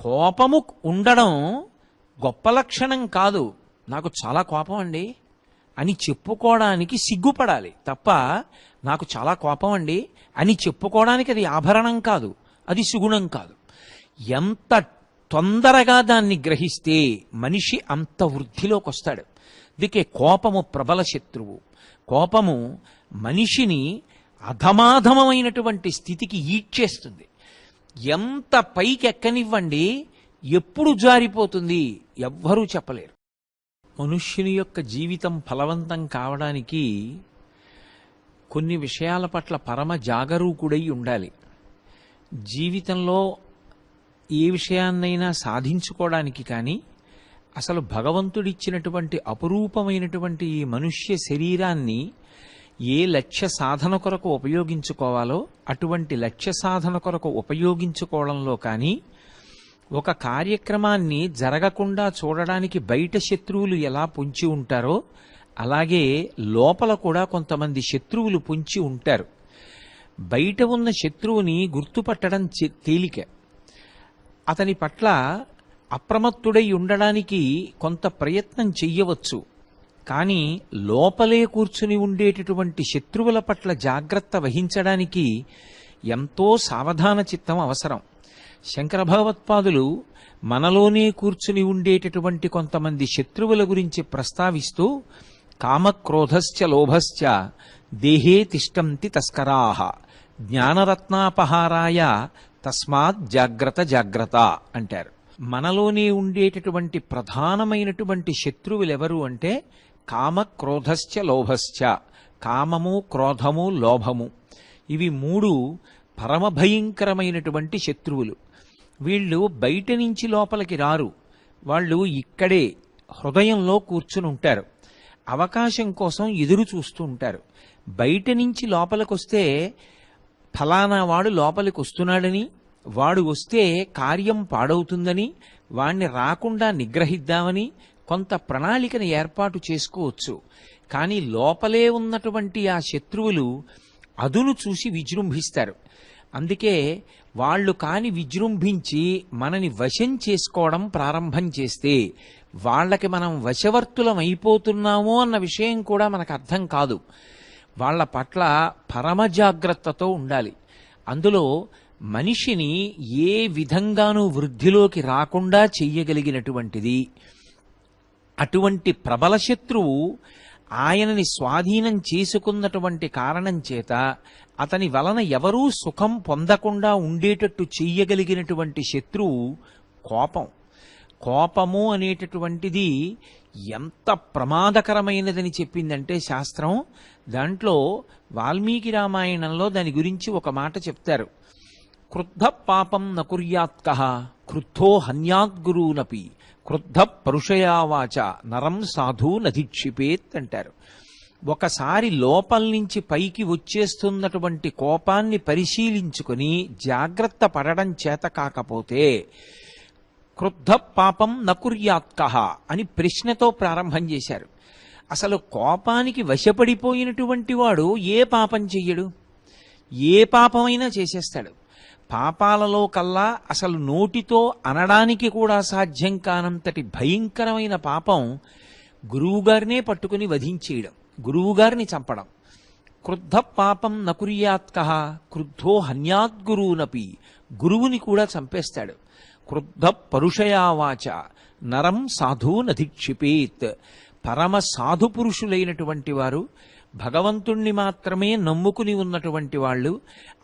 కోపము ఉండడం గొప్ప లక్షణం కాదు. నాకు చాలా కోపం అండి అని చెప్పుకోవడానికి సిగ్గుపడాలి తప్ప, నాకు చాలా కోపం అండి అని చెప్పుకోవడానికి అది ఆభరణం కాదు, అది సుగుణం కాదు. ఎంత తొందరగా దాన్ని గ్రహిస్తే మనిషి అంత వృద్ధిలోకి వస్తాడు. అందుకే కోపము ప్రబల శత్రువు. కోపము మనిషిని అధమాధమైనటువంటి స్థితికి ఈడ్చేస్తుంది. ఎంత పైకి ఎక్కనివ్వండి, ఎప్పుడు జారిపోతుంది ఎవ్వరూ చెప్పలేరు. మనుష్యుని యొక్క జీవితం ఫలవంతం కావడానికి కొన్ని విషయాల పట్ల పరమ జాగరూకుడై ఉండాలి. జీవితంలో ఏ విషయాన్నైనా సాధించుకోవడానికి కానీ, అసలు భగవంతుడిచ్చినటువంటి అపురూపమైనటువంటి ఈ మనుష్య శరీరాన్ని ఏ లక్ష్య సాధన కొరకు ఉపయోగించుకోవాలో అటువంటి లక్ష్య సాధన కొరకు ఉపయోగించుకోవడంలో కానీ, ఒక కార్యక్రమాన్ని జరగకుండా చూడడానికి బయట శత్రువులు ఎలా పొంచి ఉంటారో అలాగే లోపల కూడా కొంతమంది శత్రువులు పొంచి ఉంటారు. బయట ఉన్న శత్రువుని గుర్తుపట్టడం తేలిక. అతని పట్ల అప్రమత్తుడై ఉండడానికి కొంత ప్రయత్నం చెయ్యవచ్చు. కానీ లోపలే కూర్చుని ఉండేటటువంటి శత్రువుల పట్ల జాగ్రత్త వహించడానికి ఎంతో సావధాన చిత్తం అవసరం. శంకర భగవత్పాదులు మనలోనే కూర్చుని ఉండేటటువంటి కొంతమంది శత్రువుల గురించి ప్రస్తావిస్తూ, కామక్రోధశ్చ లోభశ్చ దేహే తిష్టంతి తస్కరాః జ్ఞానరత్నాపహారాయ తస్మాత్ జాగ్రత్త జాగ్రత్త అంటారు. మనలోనే ఉండేటటువంటి ప్రధానమైనటువంటి శత్రువులెవరు అంటే కామక్రోధశ్చ లోభశ్చ. కామము, క్రోధము, లోభము, ఇవి మూడు పరమ భయంకరమైనటువంటి శత్రువులు. వీళ్ళు బయట నుంచి లోపలికి రారు, వాళ్ళు ఇక్కడే హృదయంలో కూర్చుని ఉంటారు. అవకాశం కోసం ఎదురు చూస్తూ ఉంటారు. బయట నుంచి లోపలికొస్తే ఫలానా వాడు లోపలికి వస్తున్నాడని, వాడు వస్తే కార్యం పాడవుతుందని, వాణ్ణి రాకుండా నిగ్రహిద్దామని కొంత ప్రణాళికను ఏర్పాటు చేసుకోవచ్చు. కానీ లోపలే ఉన్నటువంటి ఆ శత్రువులు అదును చూసి విజృంభిస్తారు. అందుకే వాళ్ళు కాని విజృంభించి మనని వశం చేసుకోవడం ప్రారంభం చేస్తే వాళ్ళకి మనం వశవర్తులం అయిపోతున్నామో అన్న విషయం కూడా మనకు అర్థం కాదు. వాళ్ళ పట్ల పరమ జాగ్రత్తతో ఉండాలి. అందులో మనిషిని ఏ విధంగానూ వృద్ధిలోకి రాకుండా చెయ్యగలిగినటువంటిది అటువంటి ప్రబల శత్రువు ఆయనని స్వాధీనం చేసుకున్నటువంటి కారణం చేత అతని వలన ఎవరూ సుఖం పొందకుండా ఉండేటట్టు చెయ్యగలిగినటువంటి శత్రువు కోపం. కోపము అనేటటువంటిది ఎంత ప్రమాదకరమైనదని చెప్పిందంటే శాస్త్రం, దాంట్లో వాల్మీకి రామాయణంలో దాని గురించి ఒక మాట చెప్తారు. క్రుద్ధ పాపం నకుర్యాత్కః క్రుద్ధో హన్యాద్గురూనపి క్రుద్ధ పరుషయావాచ నరం సాధు నధిక్షిపేత్ అంటారు. ఒకసారి లోపల నుంచి పైకి వచ్చేస్తున్నటువంటి కోపాన్ని పరిశీలించుకొని జాగ్రత్త పడడం చేత కాకపోతే క్రుద్ధ పాపం నకుర్యాత్కః అని ప్రశ్నతో ప్రారంభం చేశారు. అసలు కోపానికి వశపడిపోయినటువంటి వాడు ఏ పాపం చెయ్యడు? ఏ పాపమైనా చేసేస్తాడు. పాపాలలో కల్లా అసలు నోటితో అనడానికి కూడా సాధ్యం కానంతటి భయంకరమైన పాపం గురువుగారినే పట్టుకుని వధించేయడం, గురువుగారిని చంపడం. క్రుద్ధ పాపం నకుర్యాత్కః క్రుద్ధో హన్యాద్గురూనపి, గురువుని కూడా చంపేస్తాడు. క్రుద్ధ పరుషయావాచ నరం సాధు నధిక్షిపేత్, పరమ సాధు పురుషులైనటువంటి వారు, భగవంతుణ్ణి మాత్రమే నమ్ముకుని ఉన్నటువంటి వాళ్ళు,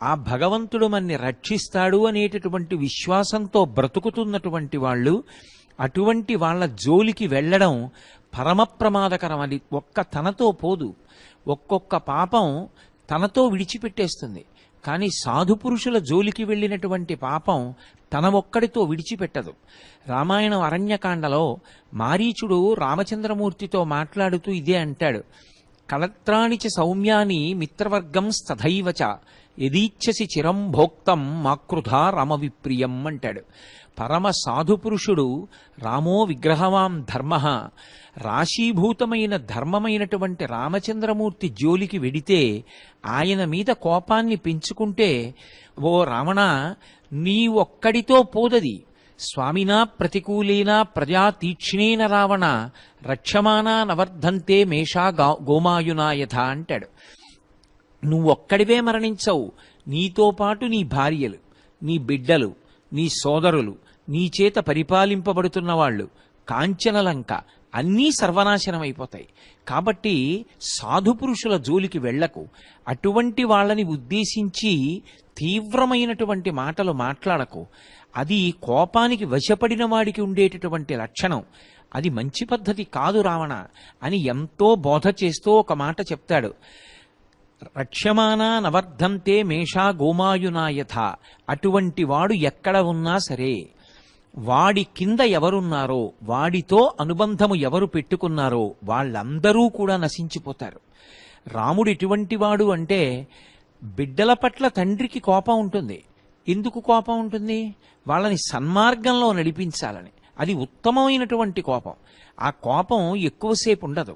ఆ భగవంతుడు మన్ని రక్షిస్తాడు అనేటటువంటి విశ్వాసంతో బ్రతుకుతున్నటువంటి వాళ్ళు, అటువంటి వాళ్ళ జోలికి వెళ్ళడం పరమ ప్రమాదకరం. అది ఒక్క తనతో పోదు, ఒక్కొక్క పాపం తనతో విడిచిపెట్టేస్తుంది. కానీ సాధు పురుషుల జోలికి వెళ్ళినటువంటి పాపం తన ఒక్కడితో విడిచిపెట్టదు. రామాయణం అరణ్యకాండలో మారీచుడు రామచంద్రమూర్తితో మాట్లాడుతూ ఇదే అంటాడు. కలత్రాణి చ సౌమ్యాని మిత్రవర్గం స్తథైవచ యదీచ్ఛసి చిరం భోక్తం మాకృధా రామవిప్రియం అంటాడు. పరమ సాధుపురుషుడు రామో విగ్రహవాం ధర్మ, రాశీభూతమైన ధర్మమైనటువంటి రామచంద్రమూర్తి జోలికి వెడితే ఆయన మీద కోపాన్ని పెంచుకుంటే, ఓ రావణ, నీ ఒక్కడితో పోదది, స్వామినా ప్రతికూలేన ప్రజా తీక్ష్ణేన రావణ రక్షమానా నవర్ధంతే మేషా గోమాయునా యథ అంటాడు. నువ్వొక్కడివే మరణించవు, నీతో పాటు నీ భార్యలు, నీ బిడ్డలు, నీ సోదరులు, నీ చేత పరిపాలింపబడుతున్న వాళ్ళు, కాంచనలంక అన్నీ సర్వనాశనమైపోతాయి. కాబట్టి సాధుపురుషుల జోలికి వెళ్లకు. అటువంటి వాళ్ళని ఉద్దేశించి తీవ్రమైనటువంటి మాటలు మాట్లాడకు. అది కోపానికి వశపడిన వాడికి ఉండేటటువంటి లక్షణం. అది మంచి పద్ధతి కాదు రావణ అని ఎంతో బోధ చేస్తూ ఒక మాట చెప్తాడు. రక్ష్యమానా నవర్ధంతే మేషా గోమాయునాయథ. అటువంటి వాడు ఎక్కడ ఉన్నా సరే, వాడి కింద ఎవరున్నారో, వాడితో అనుబంధము ఎవరు పెట్టుకున్నారో వాళ్ళందరూ కూడా నశించిపోతారు. రాముడు ఎటువంటి వాడు అంటే, బిడ్డల పట్ల తండ్రికి కోపం ఉంటుంది. ఎందుకు కోపం ఉంటుంది? వాళ్ళని సన్మార్గంలో నడిపించాలని. అది ఉత్తమమైనటువంటి కోపం. ఆ కోపం ఎక్కువసేపు ఉండదు.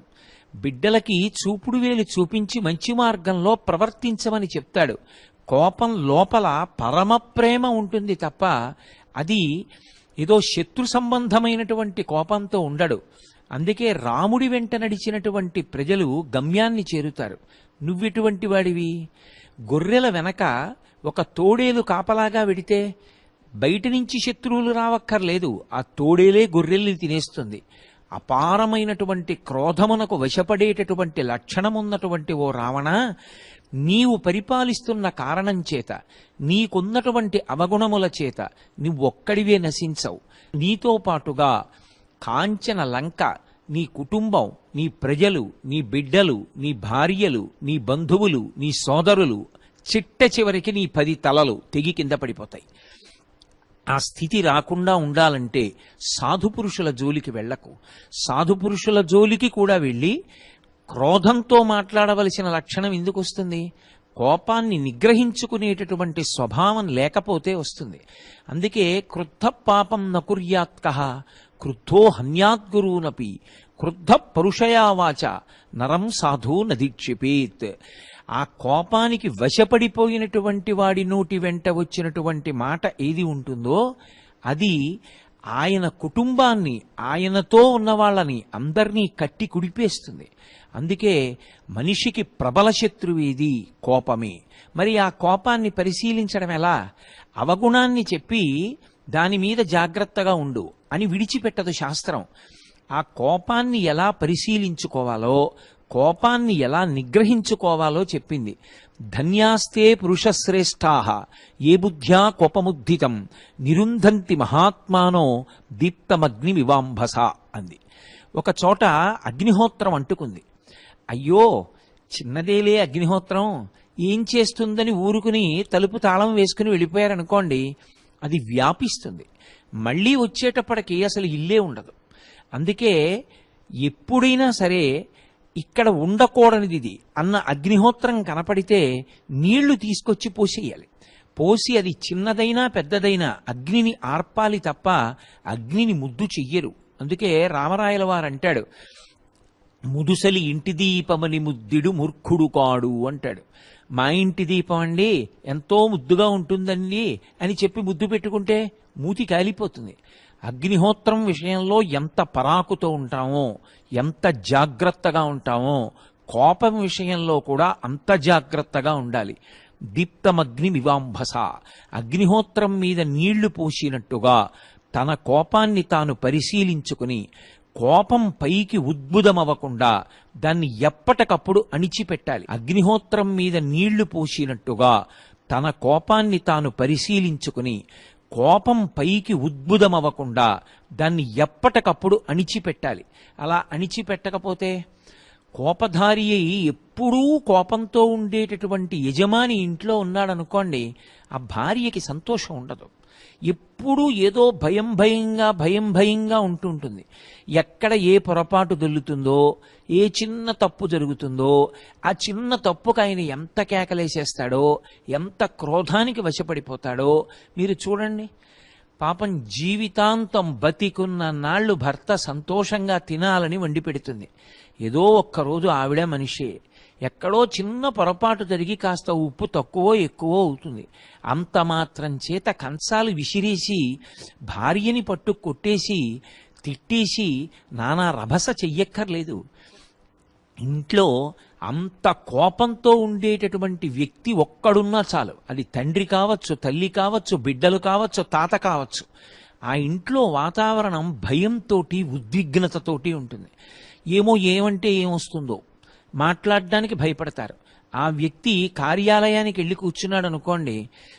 బిడ్డలకి చూపుడు వేలు చూపించి మంచి మార్గంలో ప్రవర్తించమని చెప్తాడు. కోపం లోపల పరమ ప్రేమ ఉంటుంది తప్ప అది ఏదో శత్రు సంబంధమైనటువంటి కోపంతో ఉండడు. అందుకే రాముడి వెంట నడిచినటువంటి ప్రజలు గమ్యాన్ని చేరుతారు. నువ్వెటువంటి వాడివి? గొర్రెల వెనక ఒక తోడేలు కాపలాగా వెడితే బయట నుంచి శత్రువులు రావక్కర్లేదు, ఆ తోడేలే గొర్రెల్ని తినేస్తుంది. అపారమైనటువంటి క్రోధమునకు వశపడేటటువంటి లక్షణమున్నటువంటి ఓ రావణ, నీవు పరిపాలిస్తున్న కారణం చేత, నీకున్నటువంటి అవగుణముల చేత నువ్వొక్కడివే నశించవు. నీతో పాటుగా కాంచన లంక, నీ కుటుంబం, నీ ప్రజలు, నీ బిడ్డలు, నీ భార్యలు, నీ బంధువులు, నీ సోదరులు, చిట్ట చివరికి నీ 10 తలలు తెగి కింద పడిపోతాయి. ఆ స్థితి రాకుండా ఉండాలంటే సాధుపురుషుల జోలికి వెళ్లకు. సాధుపురుషుల జోలికి కూడా వెళ్ళి క్రోధంతో మాట్లాడవలసిన లక్షణం ఎందుకు వస్తుంది? కోపాన్ని నిగ్రహించుకునేటటువంటి స్వభావం లేకపోతే వస్తుంది. అందుకే క్రుద్ధ పాపం నకుర్యాత్కః క్రుద్ధో హన్యాద్గురూనపి క్రుద్ధ పరుషయావాచ నరం సాధు నదీక్షిపేత్. ఆ కోపానికి వశపడిపోయినటువంటి వాడి నోటి వెంట వచ్చినటువంటి మాట ఏది ఉంటుందో అది ఆయన కుటుంబాన్ని, ఆయనతో ఉన్న వాళ్ళని అందరినీ కట్టి కుడిపేస్తుంది. అందుకే మనిషికి ప్రబల శత్రువేది కోపమే. మరి ఆ కోపాన్ని పరిశీలించడం ఎలా? అవగుణాన్ని చెప్పి దాని మీద జాగ్రత్తగా ఉండు అని విడిచిపెట్టదు శాస్త్రం. ఆ కోపాన్ని ఎలా పరిశీలించుకోవాలో, కోపాన్ని ఎలా నిగ్రహించుకోవాలో చెప్పింది. ధన్యాస్తే పురుషశ్రేష్ఠాః ఏ బుద్ధ్యా కోపముద్ధితం నిరుంధంతి మహాత్మానో దీప్తమగ్ని వివాంభస అంది. ఒక చోట అగ్నిహోత్రం అంటుకుంది. అయ్యో చిన్నదేలే అగ్నిహోత్రం, ఏం చేస్తుందని ఊరుకుని తలుపు తాళం వేసుకుని వెళ్ళిపోయారనుకోండి, అది వ్యాపిస్తుంది. మళ్ళీ వచ్చేటప్పటికి అసలు ఇల్లే ఉండదు. అందుకే ఎప్పుడైనా సరే ఇక్కడ ఉండకూడనిది ఇది అన్న అగ్నిహోత్రం కనపడితే నీళ్లు తీసుకొచ్చి పోసేయాలి. పోసి అది చిన్నదైనా పెద్దదైనా అగ్నిని ఆర్పాలి తప్ప అగ్నిని ముద్దు చెయ్యరు. అందుకే రామరాయల వారు అంటాడు, ముదుసలి ఇంటి దీపమని ముద్దిడు మూర్ఖుడు కాడు అంటాడు. మా ఇంటి దీపం అండి ఎంతో ముద్దుగా ఉంటుందండి అని చెప్పి ముద్దు పెట్టుకుంటే మూతి కాలిపోతుంది. అగ్నిహోత్రం విషయంలో ఎంత పరాకుతో ఉంటామో, ఎంత జాగ్రత్తగా ఉంటామో, కోపం విషయంలో కూడా అంత జాగ్రత్తగా ఉండాలి. దీప్తమగ్ని వివాంభస, అగ్నిహోత్రం మీద నీళ్లు పోసినట్టుగా తన కోపాన్ని తాను పరిశీలించుకుని కోపం పైకి ఉద్భుతమవ్వకుండా దాన్ని ఎప్పటికప్పుడు అణిచిపెట్టాలి. అగ్నిహోత్రం మీద నీళ్లు పోసినట్టుగా తన కోపాన్ని తాను పరిశీలించుకుని కోపం పైకి ఉద్భుతమవ్వకుండా దాన్ని ఎప్పటికప్పుడు అణిచిపెట్టాలి. అలా అణిచిపెట్టకపోతే కోపధారి అయి ఎప్పుడూ కోపంతో ఉండేటటువంటి యజమాని ఇంట్లో ఉన్నాడనుకోండి, ఆ భార్యకి సంతోషం ఉండదు. ఎప్పుడూ ఏదో భయం భయంగా ఉంటుంటుంది. ఎక్కడ ఏ పొరపాటు దొల్లుతుందో, ఏ చిన్న తప్పు జరుగుతుందో, ఆ చిన్న తప్పుకు ఆయన ఎంత కేకలేసేస్తాడో, ఎంత క్రోధానికి వశపడిపోతాడో మీరు చూడండి. పాపం జీవితాంతం బతికున్న నాళ్లు భర్త సంతోషంగా తినాలని వండి పెడుతుంది. ఏదో ఒక్కరోజు ఆవిడ మనిషే, ఎక్కడో చిన్న పొరపాటు జరిగి కాస్త ఉప్పు తక్కువో ఎక్కువో అవుతుంది. అంత మాత్రం చేత కంచాలు విసిరేసి భార్యని పట్టు కొట్టేసి తిట్టేసి నానా రభస చెయ్యక్కర్లేదు. ఇంట్లో అంత కోపంతో ఉండేటటువంటి వ్యక్తి ఒక్కడున్నా చాలు. అది తండ్రి కావచ్చు, తల్లి కావచ్చు, బిడ్డలు కావచ్చు, తాత కావచ్చు. ఆ ఇంట్లో వాతావరణం భయంతో, ఉద్విగ్నతతోటి ఉంటుంది. ఏమంటే ఏమొస్తుందో మాట్లాడడానికి భయపడతారు. ఆ వ్యక్తి కార్యాలయానికి వెళ్ళి కూర్చున్నాడు అనుకోండి,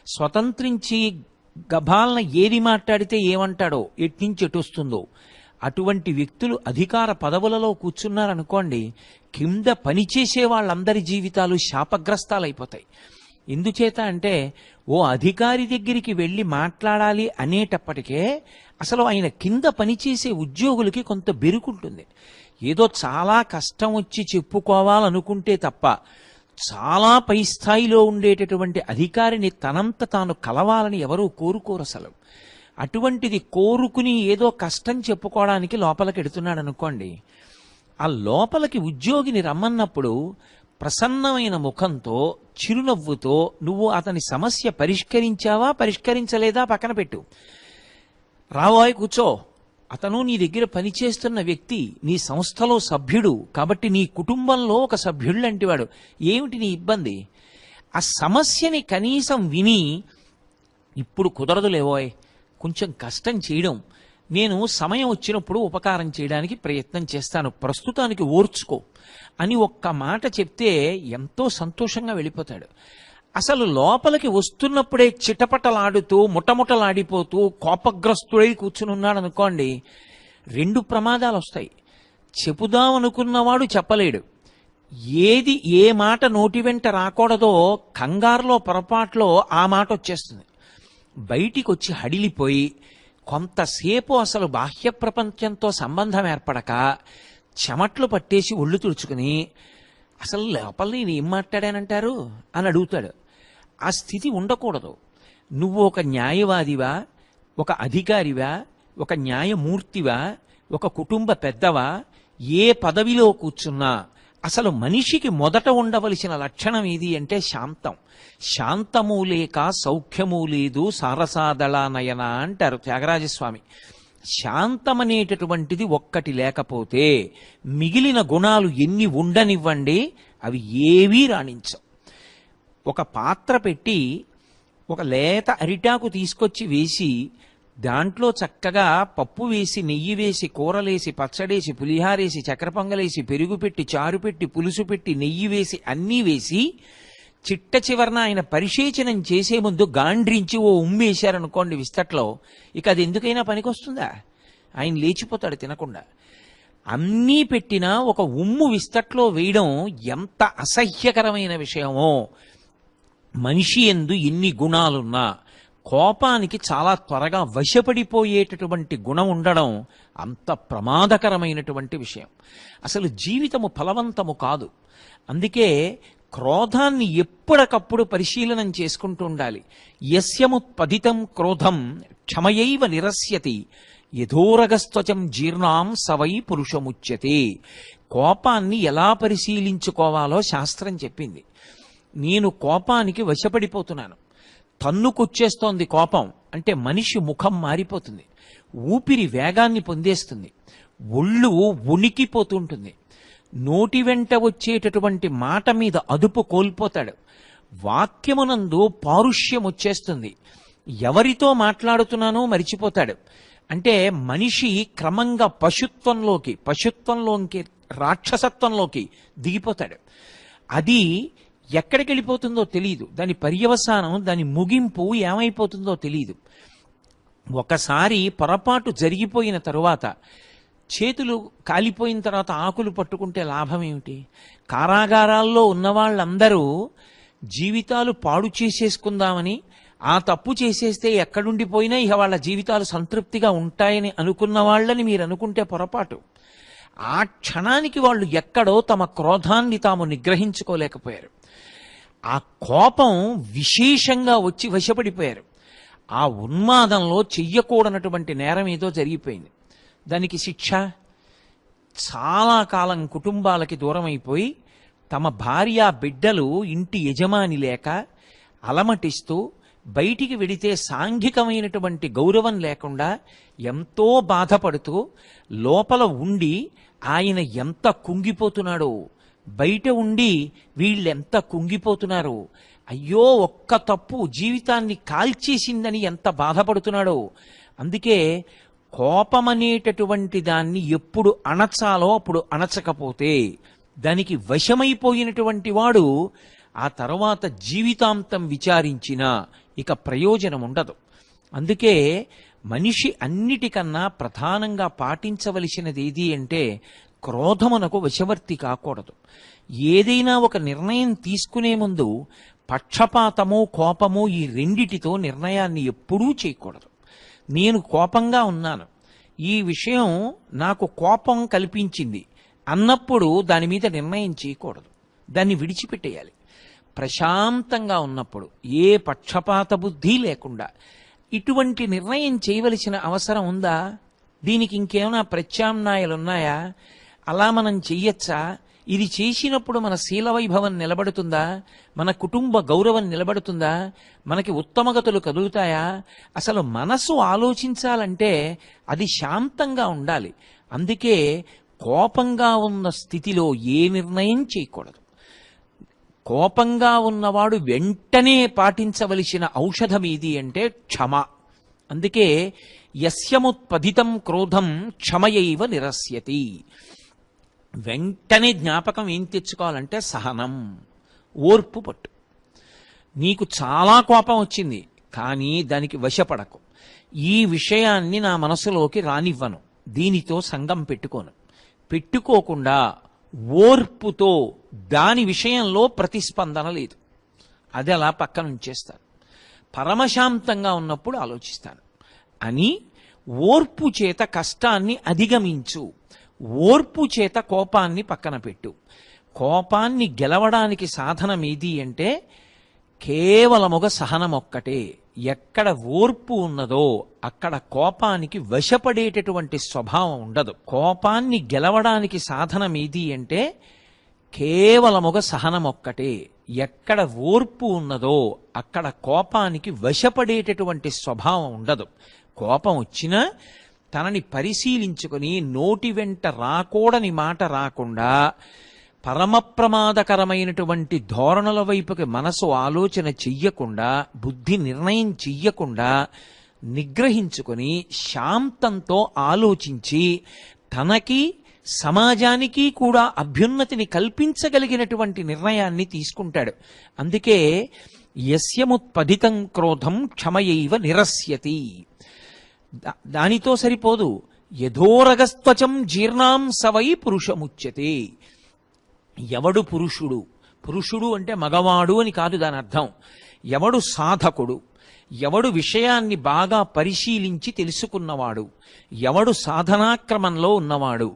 స్వతంత్రించి గభాలన ఏది మాట్లాడితే ఏమంటాడో, ఎట్నుంచి ఎటొస్తుందో. అటువంటి వ్యక్తులు అధికార పదవులలో కూర్చున్నారనుకోండి, కింద పనిచేసే వాళ్ళందరి జీవితాలు శాపగ్రస్తాలైపోతాయి. ఎందుచేత అంటే ఓ అధికారి దగ్గరికి వెళ్ళి మాట్లాడాలి అనేటప్పటికే అసలు ఆయన కింద పనిచేసే ఉద్యోగులకి కొంత బెరుకుంటుంది. ఏదో చాలా కష్టం వచ్చి చెప్పుకోవాలనుకుంటే తప్ప చాలా పై స్థాయిలో ఉండేటటువంటి అధికారిని తనంత తాను కలవాలని ఎవరూ కోరుకోరు అసలు. అటువంటిది కోరుకుని ఏదో కష్టం చెప్పుకోవడానికి లోపలికి ఎడుతున్నాడు అనుకోండి, ఆ లోపలికి ఉద్యోగిని రమ్మన్నప్పుడు ప్రసన్నమైన ముఖంతో, చిరునవ్వుతో నువ్వు అతని సమస్య పరిష్కరించావా పరిష్కరించలేదా పక్కన పెట్టు, రాబోయ్ కూర్చో, అతను నీ దగ్గర పనిచేస్తున్న వ్యక్తి, నీ సంస్థలో సభ్యుడు కాబట్టి నీ కుటుంబంలో ఒక సభ్యుళ్ళంటి వాడు, ఏమిటి నీ ఇబ్బంది, ఆ సమస్యని కనీసం విని ఇప్పుడు కుదరదులేవోయ్ కొంచెం కష్టం చేయడం, నేను సమయం వచ్చినప్పుడు ఉపకారం చేయడానికి ప్రయత్నం చేస్తాను, ప్రస్తుతానికి ఓర్చుకో అని ఒక్క మాట చెప్తే ఎంతో సంతోషంగా వెళ్ళిపోతాడు. అసలు లోపలికి వస్తున్నప్పుడే చిటపటలాడుతూ ముటముటలాడిపోతూ కోపగ్రస్తుడై కూర్చుని ఉన్నాడు అనుకోండి, రెండు ప్రమాదాలు వస్తాయి. చెప్పుదామనుకున్నవాడు చెప్పలేడు, ఏది ఏ మాట నోటి వెంట రాకూడదో కంగారులో పొరపాట్లో ఆ మాట వచ్చేస్తుంది. బయటికి వచ్చి హడిలిపోయి కొంతసేపు అసలు బాహ్య ప్రపంచంతో సంబంధం ఏర్పడక చెమట్లు పట్టేసి ఒళ్ళు తుడుచుకుని అసలు లోపల నేను ఏం మాట్లాడానంటారు అని అడుగుతాడు. ఆ స్థితి ఉండకూడదు. నువ్వు ఒక న్యాయవాదివా, ఒక అధికారివా, ఒక న్యాయమూర్తివా, ఒక కుటుంబ పెద్దవా, ఏ పదవిలో కూర్చున్నా అసలు మనిషికి మొదట ఉండవలసిన లక్షణం ఏది అంటే శాంతం. శాంతము లేక సౌఖ్యము లేదు సారసాదళ నయన అంటారు త్యాగరాజస్వామి. శాంతమనేటటువంటిది ఒక్కటి లేకపోతే మిగిలిన గుణాలు ఎన్ని ఉండనివ్వండి అవి ఏవీ రాణించవు. ఒక పాత్ర పెట్టి ఒక లేత అరిటాకు తీసుకొచ్చి వేసి దాంట్లో చక్కగా పప్పు వేసి, నెయ్యి వేసి, కూరలేసి, పచ్చడేసి, పులిహారేసి, చక్కెర పొంగలేసి, పెరుగు పెట్టి, చారు పెట్టి, పులుసు పెట్టి, నెయ్యి వేసి, అన్నీ వేసి చిట్ట చివరన ఆయన పరిశేచనం చేసే ముందు గాండ్రించి ఓ ఉమ్మేశారనుకోండి విస్తట్లో, ఇక అది ఎందుకైనా పనికొస్తుందా? ఆయన లేచిపోతాడు తినకుండా. అన్నీ పెట్టినా ఒక ఉమ్ము విస్తట్లో వేయడం ఎంత అసహ్యకరమైన విషయమో. మనిషి యందు ఎన్ని గుణాలున్నా కోపానికి చాలా త్వరగా వశపడిపోయేటటువంటి గుణం ఉండడం అంత ప్రమాదకరమైనటువంటి విషయం. అసలు జీవితము ఫలవంతము కాదు. అందుకే క్రోధాన్ని ఎప్పటికప్పుడు పరిశీలనం చేసుకుంటూ ఉండాలి. యస్యముత్పదితం క్రోధం క్షమయైవ నిరస్యతి యథోరగస్త్వచం జీర్ణాం సవై పురుషముచ్యతే. కోపాన్ని ఎలా పరిశీలించుకోవాలో శాస్త్రం చెప్పింది. నేను కోపానికి వశపడిపోతున్నాను, తన్నుకొచ్చేస్తోంది కోపం అంటే మనిషి ముఖం మారిపోతుంది, ఊపిరి వేగాన్ని పొందేస్తుంది, ఒళ్ళు ఉనికిపోతుంటుంది, నోటి వెంట వచ్చేటటువంటి మాట మీద అదుపు కోల్పోతాడు, వాక్యమునందు పారుష్యం వచ్చేస్తుంది, ఎవరితో మాట్లాడుతున్నానో మరిచిపోతాడు. అంటే మనిషి క్రమంగా పశుత్వంలోకి రాక్షసత్వంలోకి దిగిపోతాడు. అది ఎక్కడికి వెళ్ళిపోతుందో తెలియదు, దాని పర్యవసానం, దాని ముగింపు ఏమైపోతుందో తెలియదు. ఒకసారి పొరపాటు జరిగిపోయిన తరువాత చేతులు కాలిపోయిన తర్వాత ఆకులు పట్టుకుంటే లాభం ఏమిటి? కారాగారాల్లో ఉన్నవాళ్ళందరూ జీవితాలు పాడు చేసేసుకుందామని, ఆ తప్పు చేసేస్తే ఎక్కడుండిపోయినా ఇక వాళ్ళ జీవితాలు సంతృప్తిగా ఉంటాయని అనుకున్న వాళ్ళని మీరు అనుకుంటే పొరపాటు. ఆ క్షణానికి వాళ్ళు ఎక్కడో తమ క్రోధాన్ని తాము నిగ్రహించుకోలేకపోయారు. ఆ కోపం విశేషంగా వచ్చి వశపడిపోయారు. ఆ ఉన్మాదంలో చెయ్యకూడనటువంటి నేరం ఏదో జరిగిపోయింది. దానికి శిక్ష చాలా కాలం కుటుంబాలకి దూరం అయిపోయి తమ భార్య బిడ్డలు ఇంటి యజమాని లేక అలమటిస్తూ బయటికి వెడితే సాంఘికమైనటువంటి గౌరవం లేకుండా ఎంతో బాధపడుతూ లోపల ఉండి ఆయన ఎంత కుంగిపోతున్నాడో, బయట ఉండి వీళ్ళెంత కుంగిపోతున్నారో, అయ్యో ఒక్క తప్పు జీవితాన్ని కాల్చేసిందని ఎంత బాధపడుతున్నాడో. అందుకే కోపమనేటటువంటి దాన్ని ఎప్పుడు అణచాలో అప్పుడు అణచకపోతే దానికి వశమైపోయినటువంటి వాడు ఆ తర్వాత జీవితాంతం విచారించినా ఇక ప్రయోజనం ఉండదు. అందుకే మనిషి అన్నిటికన్నా ప్రధానంగా పాటించవలసినది ఏది అంటే క్రోధమునకు వశవర్తి కాకూడదు. ఏదైనా ఒక నిర్ణయం తీసుకునే ముందు పక్షపాతము కోపము ఈ రెండిటితో నిర్ణయాన్ని ఎప్పుడూ చేయకూడదు. నేను కోపంగా ఉన్నాను, ఈ విషయం నాకు కోపం కల్పించింది అన్నప్పుడు దాని మీద నిర్ణయం చేయకూడదు, దాన్ని విడిచిపెట్టేయాలి. ప్రశాంతంగా ఉన్నప్పుడు ఏ పక్షపాత బుద్ధి లేకుండా ఇటువంటి నిర్ణయం చేయవలసిన అవసరం ఉందా? దీనికి ఇంకేమైనా ప్రత్యామ్నాయాలు ఉన్నాయా? అలా మనం చెయ్యొచ్చా? ఇది చేసినప్పుడు మన శీలవైభవం నిలబడుతుందా? మన కుటుంబ గౌరవం నిలబడుతుందా? మనకి ఉత్తమగతులు కదులుతాయా? అసలు మనసు ఆలోచించాలంటే అది శాంతంగా ఉండాలి. అందుకే కోపంగా ఉన్న స్థితిలో ఏ నిర్ణయం చేయకూడదు. కోపంగా ఉన్నవాడు వెంటనే పాటించవలసిన ఔషధం ఏది అంటే క్షమ. అందుకే యస్యముత్పదితం క్రోధం క్షమయైవ నిరస్యతి. వెంటనే జ్ఞాపకం ఏం తెచ్చుకోవాలంటే సహనం, ఓర్పు పట్టు. నీకు చాలా కోపం వచ్చింది, కానీ దానికి వశపడకు. ఈ విషయాన్ని నా మనసులోకి రానివ్వను, దీనితో సంగం పెట్టుకోకుండా ఓర్పుతో దాని విషయంలో ప్రతిస్పందన లేదు, అది అలా పక్కన ఉంచేస్తాను. పరమశాంతంగా ఉన్నప్పుడు ఆలోచిస్తాను అని ఓర్పు చేత కష్టాన్ని అధిగమించు, ఓర్పు చేత కోపాన్ని పక్కన పెట్టు. కోపాన్ని గెలవడానికి సాధనం ఏది అంటే కేవలముగా సహనం ఒక్కటే. ఎక్కడ ఓర్పు ఉన్నదో అక్కడ కోపానికి వశపడేటటువంటి స్వభావం ఉండదు. కోపాన్ని గెలవడానికి సాధనం ఏది అంటే కేవలముగా సహనం ఒక్కటే. ఎక్కడ ఓర్పు ఉన్నదో అక్కడ కోపానికి వశపడేటటువంటి స్వభావం ఉండదు. కోపం వచ్చినా తనని పరిశీలించుకొని నోటి వెంట రాకూడని మాట రాకుండా పరమ ప్రమాదకరమైనటువంటి ధోరణుల వైపుకి మనసు ఆలోచన చెయ్యకుండా, బుద్ధి నిర్ణయం చెయ్యకుండా నిగ్రహించుకొని శాంతంతో ఆలోచించి తనకి సమాజానికి కూడా అభ్యున్నతిని కల్పించగలిగినటువంటి నిర్ణయాన్ని తీసుకుంటాడు. అందుకే యస్యముత్పదితం క్రోధం క్షమయైవ నిరస్యతి. దానితో సరిపోదు. యథోరగస్త్వచం జీర్ణాం సవై పురుషముచ్యతే. ఎవడు పురుషుడు? పురుషుడు అంటే మగవాడు అని కాదు దాని అర్థం. ఎవడు సాధకుడు, ఎవడు విషయాన్ని బాగా పరిశీలించి తెలుసుకున్నవాడు, ఎవడు సాధనాక్రమంలో ఉన్నవాడు,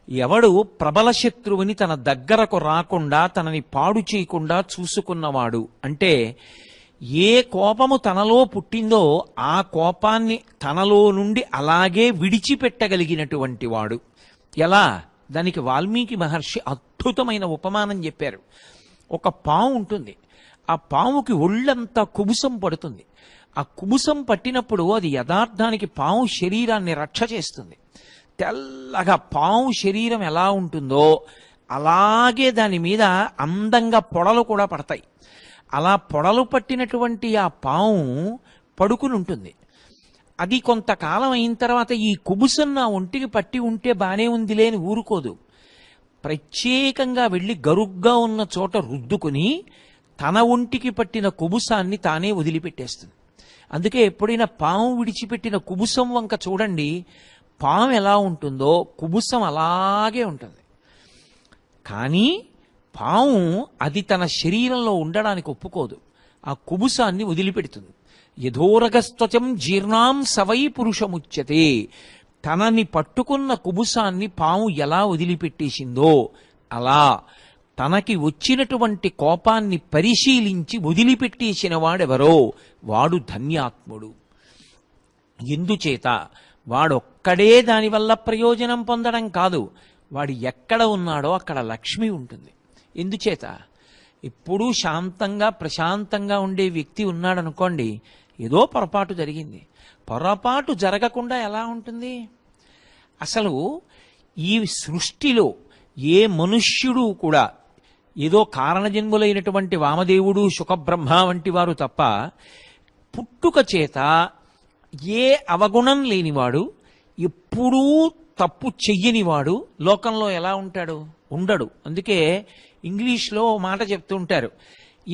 ఎవడు ప్రబల శత్రువుని తన దగ్గరకు రాకుండా తనని పాడు చేయకుండా చూసుకున్నవాడు అంటే ఏ కోపము తనలో పుట్టిందో ఆ కోపాన్ని తనలో నుండి అలాగే విడిచిపెట్టగలిగినటువంటి వాడు. ఎలా? దానికి వాల్మీకి మహర్షి అద్భుతమైన ఉపమానం చెప్పారు. ఒక పాము ఉంటుంది, ఆ పాముకి ఒళ్ళంతా కుబుసం పడుతుంది. ఆ కుబుసం పట్టినప్పుడు అది యథార్థానికి పాము శరీరాన్ని రక్ష చేస్తుంది. తెల్లగా పాము శరీరం ఎలా ఉంటుందో అలాగే దాని మీద అందంగా పొడలు కూడా పడతాయి. అలా పొడలు పట్టినటువంటి ఆ పాము పడుకుని ఉంటుంది. అది కొంతకాలం అయిన తర్వాత ఈ కుబుసం నా ఒంటికి పట్టి ఉంటే బానే ఉందిలే అని ఊరుకోదు. ప్రత్యేకంగా వెళ్ళి గరుగ్గా ఉన్న చోట రుద్దుకుని తన ఒంటికి పట్టిన కుబుసాన్ని తానే వదిలిపెట్టేస్తుంది. అందుకే ఎప్పుడైనా పాము విడిచిపెట్టిన కుబుసం వంక చూడండి, పాము ఎలా ఉంటుందో కుబుసం అలాగే ఉంటుంది. కానీ పాము అది తన శరీరంలో ఉండడానికి ఒప్పుకోదు, ఆ కుబుసాన్ని వదిలిపెడుతుంది. యథోరగస్త్వచం జీర్ణాం సవై పురుషముచ్యతే. తనని పట్టుకున్న కుబుసాన్ని పాము ఎలా వదిలిపెట్టేసిందో అలా తనకి వచ్చినటువంటి కోపాన్ని పరిశీలించి వదిలిపెట్టేసిన వాడెవరో వాడు ధన్యాత్ముడు. ఎందుచేత వాడొక్కడే దానివల్ల ప్రయోజనం పొందడం కాదు, వాడు ఎక్కడ ఉన్నాడో అక్కడ లక్ష్మి ఉంటుంది. ఎందుచేత ఎప్పుడూ శాంతంగా ప్రశాంతంగా ఉండే వ్యక్తి ఉన్నాడనుకోండి, ఏదో పొరపాటు జరిగింది. పొరపాటు జరగకుండా ఎలా ఉంటుంది? అసలు ఈ సృష్టిలో ఏ మనుష్యుడు కూడా, ఏదో కారణజన్ములైనటువంటి వామదేవుడు శుకబ్రహ్మ వంటి వారు తప్ప, పుట్టుక చేత ఏ అవగుణం లేనివాడు, ఎప్పుడూ తప్పు చెయ్యనివాడు లోకంలో ఎలా ఉంటాడు? ఉండడు. అందుకే ఇంగ్లీష్లో మాట చెప్తూ ఉంటారు,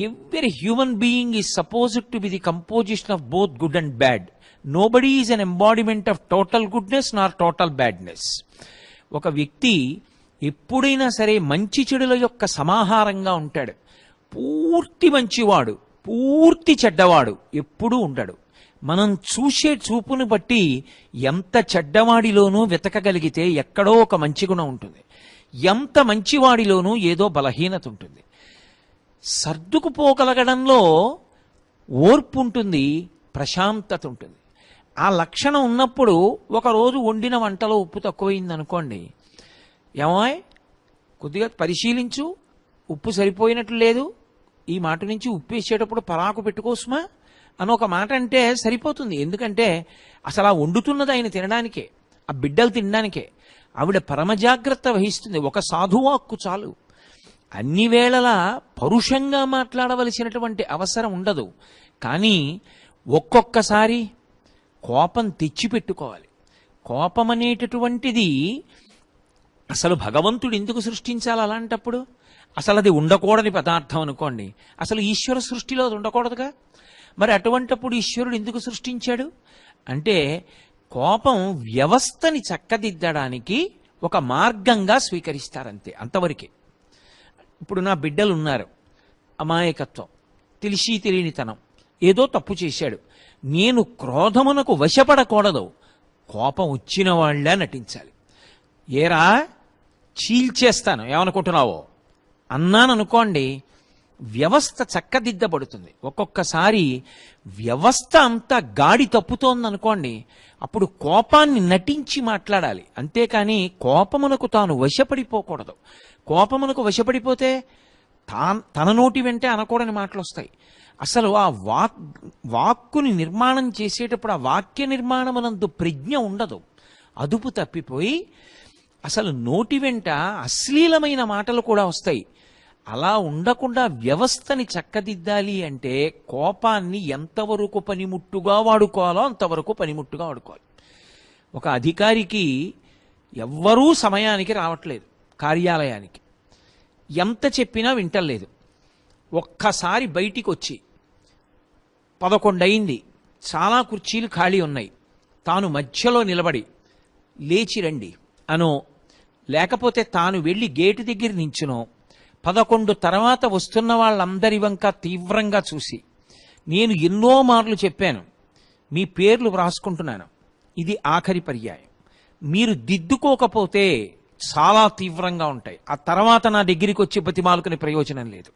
every human being is supposed to be the composition of both good and bad. Nobody is an embodiment of total goodness Nar total badness. ఒక వ్యక్తి ఎప్పుడైనా సరే మంచి చెడుల యొక్క సమాహారంగా ఉంటాడు. పూర్తి మంచివాడు, పూర్తి చెడ్డవాడు ఎప్పుడూ ఉండడు. మనం చూసే చూపును బట్టి ఎంత చెడ్డవాడిలోనూ వెతకగలిగితే ఎక్కడో ఒక మంచి గుణం ఉంటుంది, ఎంత మంచివాడిలోనూ ఏదో బలహీనత ఉంటుంది. సర్దుకుపోగలగడంలో ఓర్పు ఉంటుంది, ప్రశాంతత ఉంటుంది. ఆ లక్షణం ఉన్నప్పుడు ఒకరోజు వండిన వంటలో ఉప్పు తక్కువైంది అనుకోండి, ఏమాయ్ కొద్దిగా పరిశీలించు, ఉప్పు సరిపోయినట్లు లేదు, ఈ మాట నుంచి ఉప్పు వేసేటప్పుడు పరాకు పెట్టుకోసుమా అని ఒక మాట అంటే సరిపోతుంది. ఎందుకంటే అసలు ఆ వండుతున్నది ఆయన తినడానికే, ఆ బిడ్డలు తినడానికే. ఆవిడ పరమజాగ్రత్త వహిస్తుంది. ఒక సాధువాక్కు చాలు. అన్ని వేళలా పరుషంగా మాట్లాడవలసినటువంటి అవసరం ఉండదు. కానీ ఒక్కొక్కసారి కోపం తెచ్చిపెట్టుకోవాలి. కోపం అనేటటువంటిది అసలు భగవంతుడు ఎందుకు సృష్టించాలి? అలాంటప్పుడు అసలు అది ఉండకూడని పదార్థం అనుకోండి, అసలు ఈశ్వర సృష్టిలో అది ఉండకూడదుగా. మరి అటువంటప్పుడు ఈశ్వరుడు ఎందుకు సృష్టించాడు అంటే, కోపం వ్యవస్థని చక్కదిద్దడానికి ఒక మార్గంగా స్వీకరిస్తారంతే, అంతవరకే. ఇప్పుడు నా బిడ్డలు ఉన్నారు, అమాయకత్వం, తెలిసి తెలియనితనం, ఏదో తప్పు చేశాడు. నేను క్రోధమునకు వశపడకూడదు, కోపం వచ్చిన వాళ్ళ నటించాలి. ఏరా చీల్చేస్తాను ఏమనుకుంటున్నావో అన్నాననుకోండి, వ్యవస్థ చక్కదిద్దబడుతుంది. ఒక్కొక్కసారి వ్యవస్థ అంతా గాడి తప్పుతోందనుకోండి, అప్పుడు కోపాన్ని నటించి మాట్లాడాలి. అంతేకాని కోపమునకు తాను వశపడిపోకూడదు. కోపమునకు వశపడిపోతే తన నోటి వెంటే అనకూడని మాటలు వస్తాయి. అసలు ఆ వాక్కుని నిర్మాణం చేసేటప్పుడు ఆ వాక్య నిర్మాణమునందు ప్రజ్ఞ ఉండదు, అదుపు తప్పిపోయి అసలు నోటి వెంట అశ్లీలమైన మాటలు కూడా వస్తాయి. అలా ఉండకుండా వ్యవస్థని చక్కదిద్దాలి అంటే కోపాన్ని ఎంతవరకు పనిముట్టుగా వాడుకోవాలో అంతవరకు పనిముట్టుగా వాడుకోవాలి. ఒక అధికారికి ఎవ్వరూ సమయానికి రావట్లేదు కార్యాలయానికి, ఎంత చెప్పినా వింటలేదు. ఒక్కసారి బయటికి వచ్చి 11 అయింది, చాలా కుర్చీలు ఖాళీ ఉన్నాయి, తాను మధ్యలో నిలబడి లేచి రండి అనో, లేకపోతే తాను వెళ్ళి గేటు దగ్గర నించునో, 11 తర్వాత వస్తున్న వాళ్ళందరి వంక తీవ్రంగా చూసి, నేను ఎన్నో మార్లు చెప్పాను, మీ పేర్లు వ్రాసుకుంటున్నాను, ఇది ఆఖరి పర్యాయం, మీరు దిద్దుకోకపోతే చాలా తీవ్రంగా ఉంటాయి, ఆ తర్వాత నా దగ్గరికి వచ్చి బతిమాలుకునే ప్రయోజనం లేదు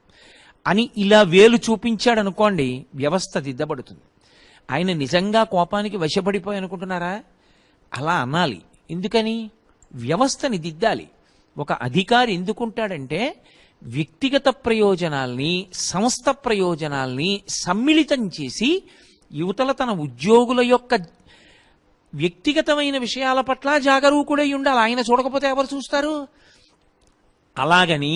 అని ఇలా వేలు చూపించాడనుకోండి, వ్యవస్థ దిద్దబడుతుంది. ఆయన నిజంగా కోపానికి వశపడిపోయి అనుకుంటున్నారా? అలా అనాలి. ఎందుకని? వ్యవస్థని దిద్దాలి. ఒక అధికారి ఎందుకుంటాడంటే వ్యక్తిగత ప్రయోజనాల్ని సంస్థ ప్రయోజనాల్ని సమ్మిళితం చేసి యువతల తన ఉద్యోగుల యొక్క వ్యక్తిగతమైన విషయాల పట్ల జాగరూకుడై ఉండాలి. ఆయన చూడకపోతే ఎవరు చూస్తారు? అలాగని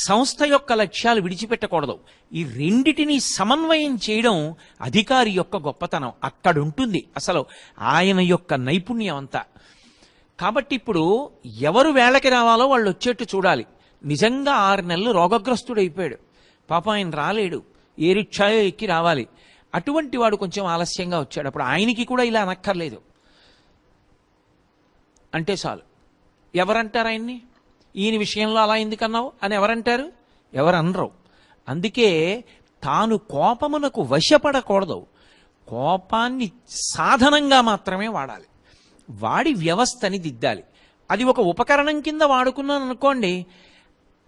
సంస్థ యొక్క లక్ష్యాలు విడిచిపెట్టకూడదు. ఈ రెండిటిని సమన్వయం చేయడం అధికారి యొక్క గొప్పతనం. అక్కడుంటుంది అసలు ఆయన యొక్క నైపుణ్యం అంతా. కాబట్టి ఇప్పుడు ఎవరు వేళకి రావాలో వాళ్ళు వచ్చేట్టు చూడాలి. నిజంగా 6 నెలలు రోగగ్రస్తుడైపోయాడు, పాపం ఆయన రాలేడు, ఏ రిక్షాయో ఎక్కి రావాలి, అటువంటి వాడు కొంచెం ఆలస్యంగా వచ్చాడు, అప్పుడు ఆయనకి కూడా ఇలా అనక్కర్లేదు అంటే చాలు. ఎవరంటారు ఆయన్ని? ఈయన విషయంలో అలా ఎందుకన్నావు అని ఎవరంటారు? ఎవరనరు. అందుకే తాను కోపమునకు వశపడకూడదు, కోపాన్ని సాధనంగా మాత్రమే వాడాలి, వాడి వ్యవస్థని దిద్దాలి. అది ఒక ఉపకరణం కింద వాడుకున్నాను అనుకోండి,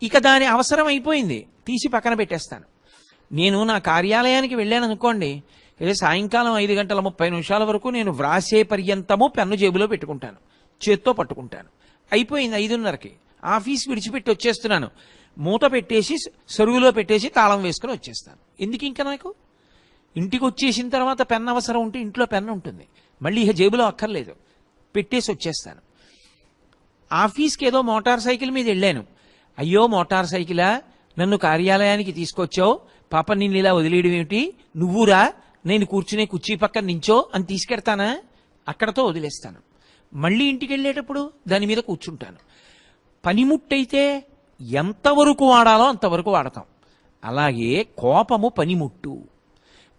ఇక దాని అవసరం అయిపోయింది, తీసి పక్కన పెట్టేస్తాను. నేను నా కార్యాలయానికి వెళ్ళాను అనుకోండి, ఇదే సాయంకాలం 5:30 వరకు నేను వ్రాసే పర్యంతము పెన్ను జేబులో పెట్టుకుంటాను, చేత్తో పట్టుకుంటాను. అయిపోయింది 5:30కి ఆఫీస్ విడిచిపెట్టి వచ్చేస్తున్నాను. మూత పెట్టేసి సరువులో పెట్టేసి తాళం వేసుకుని వచ్చేస్తాను. ఎందుకు ఇంకా నాకు? ఇంటికి వచ్చేసిన తర్వాత పెన్ అవసరం ఉంటే ఇంట్లో పెన్ ఉంటుంది, మళ్ళీ ఇక జేబులో అక్కర్లేదు, పెట్టేసి వచ్చేస్తాను. ఆఫీస్కి ఏదో మోటార్ సైకిల్ మీద వెళ్ళాను, అయ్యో మోటార్ సైకిలా, నన్ను కార్యాలయానికి తీసుకొచ్చావు, పాప నిన్ను ఇలా వదిలేయడం ఏమిటి, నువ్వురా నేను కూర్చునే కుర్చీ పక్కన నించో అని తీసుకెడతానా? అక్కడతో వదిలేస్తాను. మళ్ళీ ఇంటికి వెళ్ళేటప్పుడు దాని మీద కూర్చుంటాను. పనిముట్టయితే ఎంతవరకు వాడాలో అంతవరకు వాడతాం. అలాగే కోపము పనిముట్టు.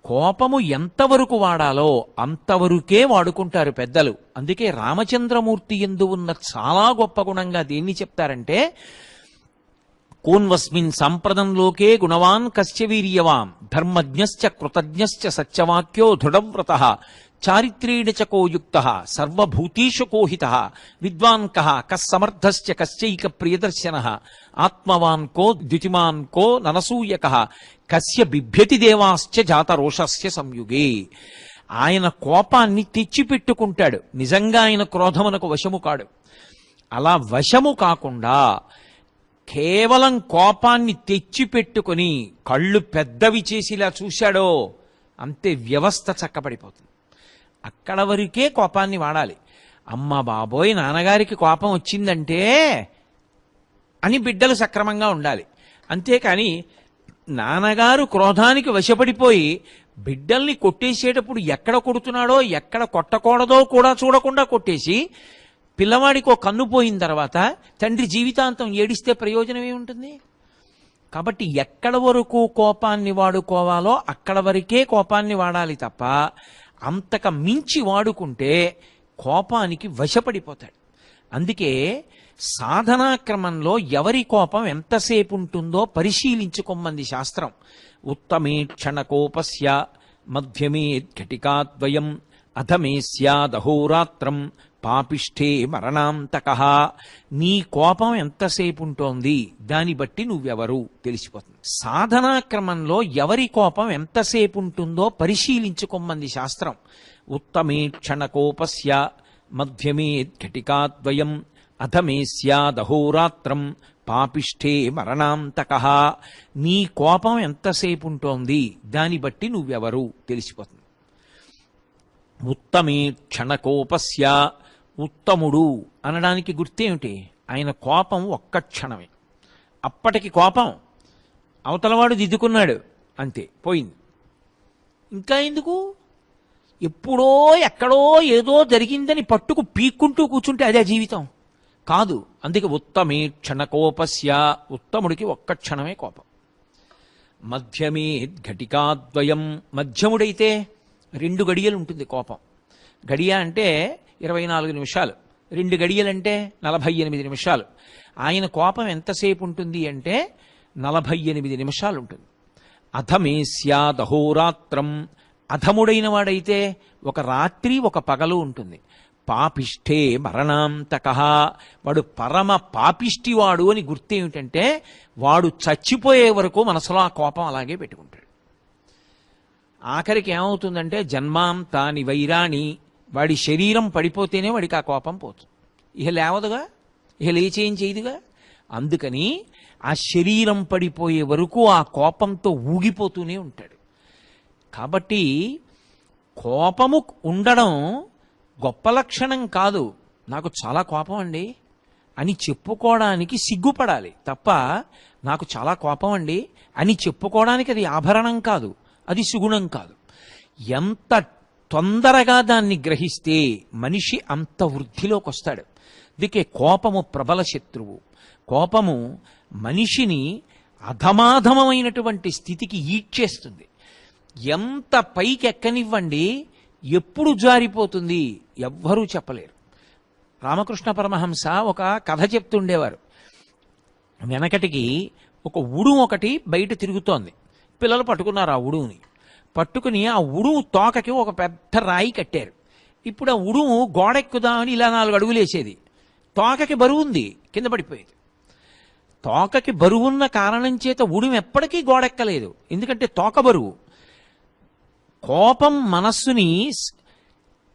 కోపము ఎంతవరకు వాడాలో అంతవరకే వాడుకుంటారు పెద్దలు. అందుకే రామచంద్రమూర్తి యందు ఉన్న చాలా గొప్ప గుణంగా దేన్ని చెప్తారంటే, కోన్వస్మిన్ సంప్రదంలోకే గుణవాన్ కస్య వీర్యవాం ధర్మజ్ఞశ్చ కృతజ్ఞశ్చ సత్యవాక్యో దృఢవ్రతః చారిత్రేణ చ కోయుక్తః సర్వభూతేషు కోహితః విద్వాన్ కః కస్సమర్థశ్చ కస్యైక ప్రియదర్శనః ఆత్మవాన్ కో ద్యుతిమాన్ కో ననసూయకః కస్య బిభ్యతి దేవాశ్చ జాతరోషస్య సంయుగే. ఆయన కోపాన్ని తెచ్చిపెట్టుకుంటాడు, నిజంగా ఆయన క్రోధమునకు వశము కాడు. అలా వశము కాకుండా కేవలం కోపాన్ని తెచ్చిపెట్టుకుని కళ్ళు పెద్దవి చేసి ఇలా చూశాడో అంతే, వ్యవస్థ చక్కబడిపోతుంది. అక్కడ వరకే కోపాన్ని వాడాలి. అమ్మ బాబోయ్ నాన్నగారికి కోపం వచ్చిందంటే అని బిడ్డలు సక్రమంగా ఉండాలి. అంతేకాని నాన్నగారు క్రోధానికి వశపడిపోయి బిడ్డల్ని కొట్టేసేటప్పుడు ఎక్కడ కొడుతున్నాడో ఎక్కడ కొట్టకూడదో కూడా చూడకుండా కొట్టేసి పిల్లవాడికి ఒక కన్ను పోయిన తర్వాత తండ్రి జీవితాంతం ఏడిస్తే ప్రయోజనం ఏముంటుంది? కాబట్టి ఎక్కడ వరకు కోపాన్ని వాడుకోవాలో అక్కడ వరకే కోపాన్ని వాడాలి తప్ప అంతక మించి వాడుకుంటే కోపానికి వశపడిపోతాడు. అందుకే సాధనా క్రమంలో ఎవరి కోపం ఎంతసేపు ఉంటుందో పరిశీలించుకోమంది శాస్త్రం. ఉత్తమే క్షణకోపస్య మధ్యమే ఘటికాద్వయం అధమే స్యాదహోరాత్రం పాపిష్ఠే మరణాంతకః. నీ కోపం ఎంతసేపు ఉంటోంది దాన్ని బట్టి నువ్వెవరు తెలిసిపోతుంది. సాధనా క్రమంలో ఎవరి కోపం ఎంతసేపు ఉంటుందో పరిశీలించుకోమంది శాస్త్రం. ఉత్తమే క్షణకోపస్య మధ్యమే ఘటికాద్వయం అధమే స్యాదహోరాత్రం పాపిష్ఠే మరణాంతకః. నీ కోపం ఎంతసేపు ఉంటోంది దాన్ని బట్టి నువ్వెవరు తెలిసిపోతుంది. ఉత్తమే క్షణకోపస్య, ఉత్తముడు అనడానికి గుర్తేమిటి? ఆయన కోపం ఒక్క క్షణమే, అప్పటికి కోపం అవతలవాడు దిద్దుకున్నాడు అంతే, పోయింది. ఇంకా ఎందుకు? ఎప్పుడో ఎక్కడో ఏదో జరిగిందని పట్టుకు పీక్కుంటూ కూర్చుంటే అదే జీవితం కాదు. అందుకే ఉత్తమే క్షణకోపస్య, ఉత్తముడికి ఒక్క క్షణమే కోపం. మధ్యమే ఘటికాద్వయం, మధ్యముడైతే 2 గడియలు ఉంటుంది కోపం. గడియ అంటే 24 నిమిషాలు, 2 గడియలంటే 48 నిమిషాలు. ఆయన కోపం ఎంతసేపు ఉంటుంది అంటే 48 నిమిషాలు ఉంటుంది. అధమే స్యాదహోరాత్రం, అధముడైన వాడైతే ఒక రాత్రి ఒక పగలు ఉంటుంది. పాపిష్ఠే మరణాంతకః, వాడు పరమ పాపిష్టివాడు అని గుర్తేమిటంటే వాడు చచ్చిపోయే వరకు మనసులో ఆ కోపం అలాగే పెట్టుకుంటాడు. ఆఖరికి ఏమవుతుందంటే జన్మాంతాని వైరాణి, వాడి శరీరం పడిపోతేనే వాడికి ఆ కోపం పోతుంది. ఇక లేవదుగా, ఇక లేచేం చేయదుగా. అందుకని ఆ శరీరం పడిపోయే వరకు ఆ కోపంతో ఊగిపోతూనే ఉంటాడు. కాబట్టి కోపము ఉండడం గొప్ప లక్షణం కాదు. నాకు చాలా కోపం అండి అని చెప్పుకోవడానికి సిగ్గుపడాలి తప్ప, నాకు చాలా కోపం అండి అని చెప్పుకోవడానికి అది ఆభరణం కాదు, అది సుగుణం కాదు. ఎంత తొందరగా దాన్ని గ్రహిస్తే మనిషి అంత వృద్ధిలోకి వస్తాడు. అందుకే కోపము ప్రబల శత్రువు. కోపము మనిషిని అధమాధమైనటువంటి స్థితికి ఈడ్చేస్తుంది. ఎంత పైకి ఎక్కనివ్వండి, ఎప్పుడు జారిపోతుంది ఎవ్వరూ చెప్పలేరు. రామకృష్ణ పరమహంస ఒక కథ చెప్తుండేవారు. వెనకటికి ఒక ఉడుము ఒకటి బయట తిరుగుతోంది. పిల్లలు పట్టుకున్నారు ఆ ఉడుముని. పట్టుకుని ఆ ఉడుము తోకకి ఒక పెద్ద రాయి కట్టారు. ఇప్పుడు ఆ ఉడుము గోడెక్కుదామని ఇలా 4 అడుగులు వేసేది. తోకకి బరువు ఉంది, కింద పడిపోయేది. తోకకి బరువున్న కారణం చేత ఉడుము ఎప్పటికీ గోడెక్కలేదు, ఎందుకంటే తోక బరువు. కోపం మనస్సుని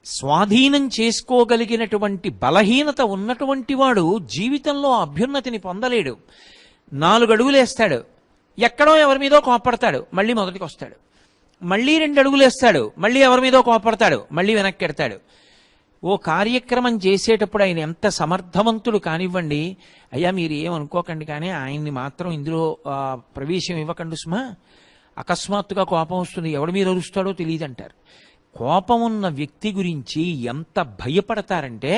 స్వాధీనం చేసుకోగలిగినటువంటి బలహీనత ఉన్నటువంటి వాడు జీవితంలో అభ్యున్నతిని పొందలేడు. 4 అడుగులు వేస్తాడు, ఎక్కడో ఎవరి మీదో కోపడతాడు, మళ్ళీ మొదటికి వస్తాడు. మళ్ళీ 2 అడుగులు వేస్తాడు, మళ్ళీ ఎవరి మీదో కోపడతాడు, మళ్ళీ వెనక్కి ఎడతాడు. ఓ కార్యక్రమం చేసేటప్పుడు ఆయన ఎంత సమర్థవంతుడు కానివ్వండి, అయ్యా మీరు ఏమనుకోకండి కానీ ఆయన్ని మాత్రం ఇందులో ప్రవేశం ఇవ్వకండి సుమా, అకస్మాత్తుగా కోపం వస్తుంది, ఎవడి మీద అరుస్తాడో తెలియదు అంటారు. కోపం ఉన్న వ్యక్తి గురించి ఎంత భయపడతారంటే,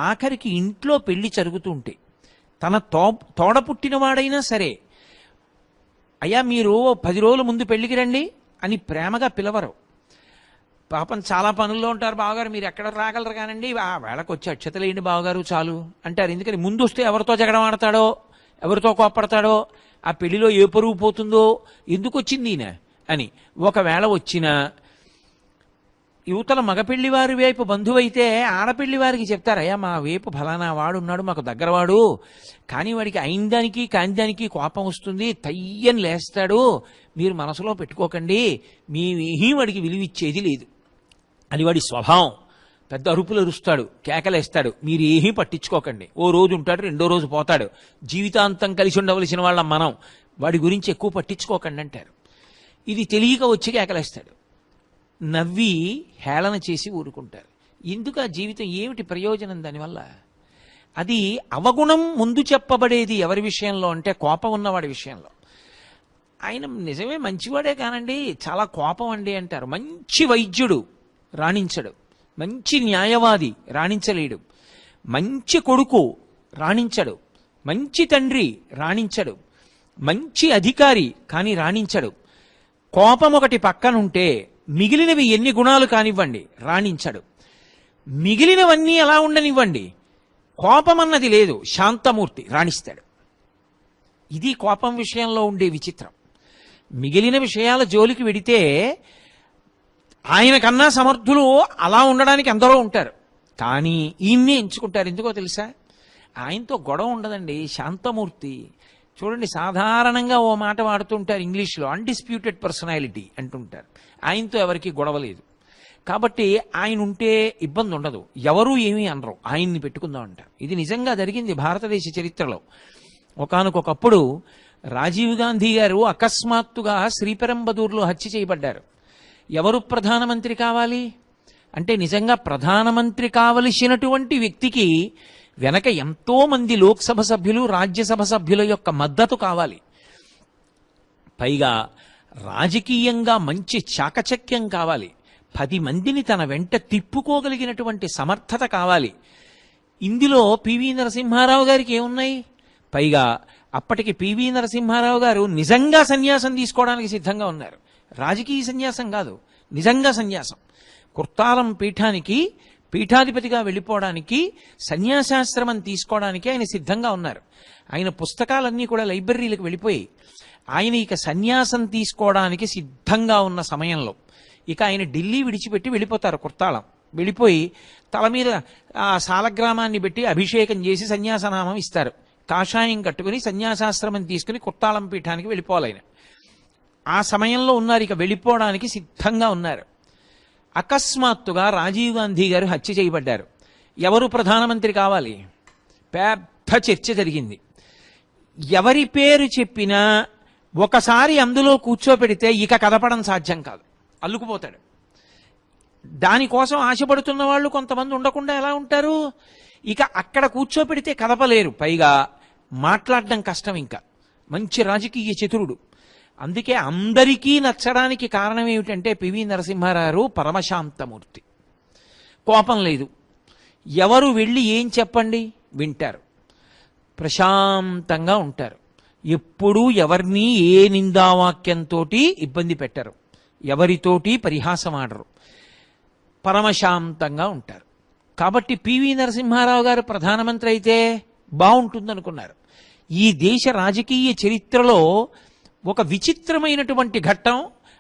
ఆఖరికి ఇంట్లో పెళ్లి జరుగుతుంటే తన తోడ పుట్టినవాడైనా సరే, అయ్యా మీరు 10 రోజుల ముందు పెళ్లికి రండి అని ప్రేమగా పిలవరు. పాపం చాలా పనుల్లో ఉంటారు, బావగారు మీరు ఎక్కడ రాగలరు కానండి, ఆ వేళకు వచ్చి అక్షతలేండి బావగారు చాలు అంటారు. ఎందుకని ముందు వస్తే ఎవరితో జగడం ఆడతాడో, ఎవరితో కోప్పడతాడో, ఆ పెళ్లిలో ఏ పరువు పోతుందో, ఎందుకు వచ్చింది ఈయన అని. ఒకవేళ వచ్చిన యువతల మగపెళ్లి వారి వైపు బంధువైతే ఆడపెళ్లి వారికి చెప్తారు, అయ్యా మా వైపు ఫలానా వాడు ఉన్నాడు మాకు దగ్గరవాడు, కానీ వాడికి అయిన దానికి కాని దానికి కోపం వస్తుంది, తయ్యని లేస్తాడు, మీరు మనసులో పెట్టుకోకండి, మేమేమీ వాడికి విలువిచ్చేది లేదు, అది వాడి స్వభావం, పెద్ద అరుపులు అరుస్తాడు, కేకలేస్తాడు, మీరు ఏమీ పట్టించుకోకండి, ఓ రోజు ఉంటాడు, 2వ రోజు పోతాడు, జీవితాంతం కలిసి ఉండవలసిన వాళ్ళం మనం, వాడి గురించి ఎక్కువ పట్టించుకోకండి అంటారు. ఇది తెలియక వచ్చి కేకలేస్తాడు, నవ్వి హేళన చేసి ఊరుకుంటారు. ఎందుకు ఆ జీవితం, ఏమిటి ప్రయోజనం దానివల్ల? అది అవగుణం ముందు చెప్పబడేది ఎవరి విషయంలో అంటే కోపం ఉన్నవాడి విషయంలో. ఆయన నిజమే మంచివాడే కానండి, చాలా కోపం అండి అంటారు. మంచి వైద్యుడు రాణించడు, మంచి న్యాయవాది రాణించలేడు, మంచి కొడుకు రాణించడు, మంచి తండ్రి రాణించడు, మంచి అధికారి కానీ రాణించడు. కోపం ఒకటి పక్కనుంటే మిగిలినవి ఎన్ని గుణాలు కానివ్వండి రాణించడు. మిగిలినవన్నీ ఎలా ఉండనివ్వండి, కోపం అన్నది లేదు, శాంతమూర్తి రాణిస్తాడు. ఇది కోపం విషయంలో ఉండే విచిత్రం. మిగిలిన విషయాల జోలికి వెడితే ఆయన కన్నా సమర్థులు అలా ఉండడానికి ఎందరో ఉంటారు, కానీ ఈయన్నే ఎంచుకుంటారు. ఎందుకో తెలుసా? ఆయనతో గొడవ ఉండదండి, శాంతమూర్తి. చూడండి, సాధారణంగా ఓ మాట వాడుతుంటారు ఇంగ్లీష్లో, అన్డిస్ప్యూటెడ్ పర్సనాలిటీ అంటుంటారు. ఆయనతో ఎవరికి గొడవ లేదు, కాబట్టి ఆయన ఉంటే ఇబ్బంది ఉండదు, ఎవరూ ఏమీ అనరు, ఆయన్ని పెట్టుకుందాం అంటారు. ఇది నిజంగా జరిగింది భారతదేశ చరిత్రలో. ఒకానొకప్పుడు రాజీవ్ గాంధీ గారు అకస్మాత్తుగా శ్రీపెరంబదూరులో హత్య చేయబడ్డారు. ఎవరు ప్రధానమంత్రి కావాలి అంటే, నిజంగా ప్రధానమంత్రి కావలసినటువంటి వ్యక్తికి వెనక ఎంతో మంది లోక్సభ సభ్యులు, రాజ్యసభ సభ్యుల యొక్క మద్దతు కావాలి. పైగా రాజకీయంగా మంచి చాకచక్యం కావాలి, 10 మందిని తన వెంట తిప్పుకోగలిగినటువంటి సమర్థత కావాలి. ఇందులో పివి నరసింహారావు గారికి ఏమున్నాయి? పైగా అప్పటికి పివి నరసింహారావు గారు నిజంగా సన్యాసం తీసుకోవడానికి సిద్ధంగా ఉన్నారు. రాజకీయ సన్యాసం కాదు, నిజంగా సన్యాసం. కుర్తాలం పీఠానికి పీఠాధిపతిగా వెళ్ళిపోవడానికి, సన్యాసాశ్రమం తీసుకోవడానికి ఆయన సిద్ధంగా ఉన్నారు. ఆయన పుస్తకాలన్నీ కూడా లైబ్రరీలకు వెళ్ళిపోయి, ఆయన ఇక సన్యాసం తీసుకోవడానికి సిద్ధంగా ఉన్న సమయంలో ఇక ఆయన ఢిల్లీ విడిచిపెట్టి వెళ్ళిపోతారు. కుర్తాళం వెళ్ళిపోయి తల మీద ఆ సాలగ్రామాన్ని పెట్టి అభిషేకం చేసి సన్యాసనామం ఇస్తారు. కాషాయం కట్టుకుని సన్యాసాశ్రమం తీసుకుని కుర్తాళం పీఠానికి వెళ్ళిపోవాలి ఆయన. ఆ సమయంలో ఉన్నారు, ఇక వెళ్ళిపోవడానికి సిద్ధంగా ఉన్నారు. అకస్మాత్తుగా రాజీవ్ గాంధీ గారు హత్య చేయబడ్డారు. ఎవరు ప్రధానమంత్రి కావాలి? పెద్ద చర్చ జరిగింది. ఎవరి పేరు చెప్పినా ఒకసారి అందులో కూర్చోపెడితే ఇక కదపడం సాధ్యం కాదు, అల్లుకుపోతాడు. దానికోసం ఆశపడుతున్న వాళ్ళు కొంతమంది ఉండకుండా ఎలా ఉంటారు? ఇక అక్కడ కూర్చోపెడితే కదపలేరు, పైగా మాట్లాడడం కష్టం. ఇంకా మంచి రాజకీయ చతురుడు. అందుకే అందరికీ నచ్చడానికి కారణం ఏమిటంటే, పివి నరసింహారావు పరమశాంతమూర్తి, కోపం లేదు. ఎవరు వెళ్ళి ఏం చెప్పండి వింటారు, ప్రశాంతంగా ఉంటారు. ఎప్పుడూ ఎవరిని ఏ నిందావాక్యంతో ఇబ్బంది పెట్టరు, ఎవరితోటి పరిహాసం ఆడరు, పరమశాంతంగా ఉంటారు. కాబట్టి పివి నరసింహారావు గారు ప్రధానమంత్రి అయితే బాగుంటుందనుకున్నారు. ఈ దేశ రాజకీయ చరిత్రలో ఒక విచిత్రమైనటువంటి ఘట్టం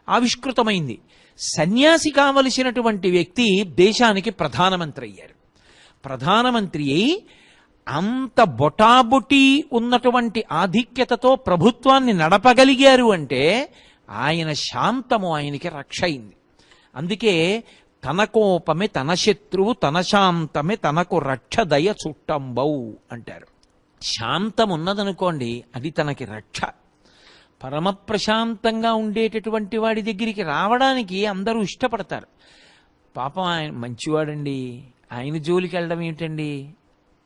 ఆవిష్కృతమైంది. సన్యాసి కావలసినటువంటి వ్యక్తి దేశానికి ప్రధానమంత్రి అయ్యారు. ప్రధానమంత్రి అయి అంత బొటాబొటి ఉన్నటువంటి ఆధిక్యతతో ప్రభుత్వాన్ని నడపగలిగారు అంటే ఆయన శాంతము ఆయనకి రక్ష అయింది. అందుకే తన కోపమే తన శత్రువు, తన శాంతమే తనకు రక్షదయ చుట్టంబౌ అంటారు. శాంతం ఉన్నదనుకోండి, అది తనకి రక్ష. పరమ ప్రశాంతంగా ఉండేటటువంటి వాడి దగ్గరికి రావడానికి అందరూ ఇష్టపడతారు. పాపం ఆయన మంచివాడండి, ఆయన జోలికి వెళ్ళడం ఏమిటండి,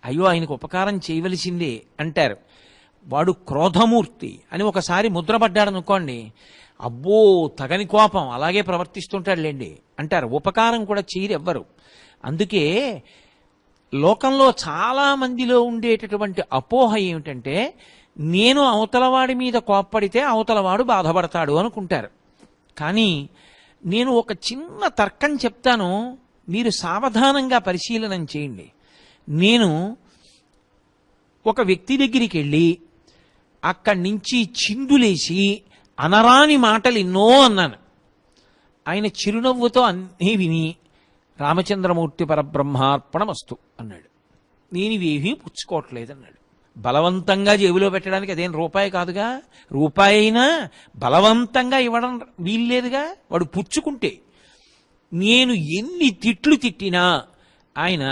అయ్యో ఆయనకు ఉపకారం చేయవలసిందే అంటారు. వాడు క్రోధమూర్తి అని ఒకసారి ముద్రపడ్డాడు అనుకోండి, అబ్బో తగని కోపం, అలాగే ప్రవర్తిస్తుంటాడులేండి అంటారు. ఉపకారం కూడా చేయరు ఎవ్వరు. అందుకే లోకంలో చాలా మందిలో ఉండేటటువంటి అపోహ ఏమిటంటే, నేను అవతలవాడి మీద కోప్పడితే అవతలవాడు బాధపడతాడు అనుకుంటారు. కానీ నేను ఒక చిన్న తర్కం చెప్తాను, మీరు సావధానంగా పరిశీలనం చేయండి. నేను ఒక వ్యక్తి దగ్గరికి వెళ్ళి అక్కడి నుంచి చిందులేసి అనరాని మాటలు ఎన్నో అన్నాను. ఆయన చిరునవ్వుతో అన్నీ విని రామచంద్రమూర్తి పరబ్రహ్మార్పణమస్తు అన్నాడు. నేను ఇవేమీ పుచ్చుకోవట్లేదన్నాడు. బలవంతంగా జేబులో పెట్టడానికి అదేం రూపాయి కాదుగా, రూపాయి అయినా బలవంతంగా ఇవ్వడం వీల్లేదుగా, వాడు పుచ్చుకుంటే. నేను ఎన్ని తిట్లు తిట్టినా ఆయన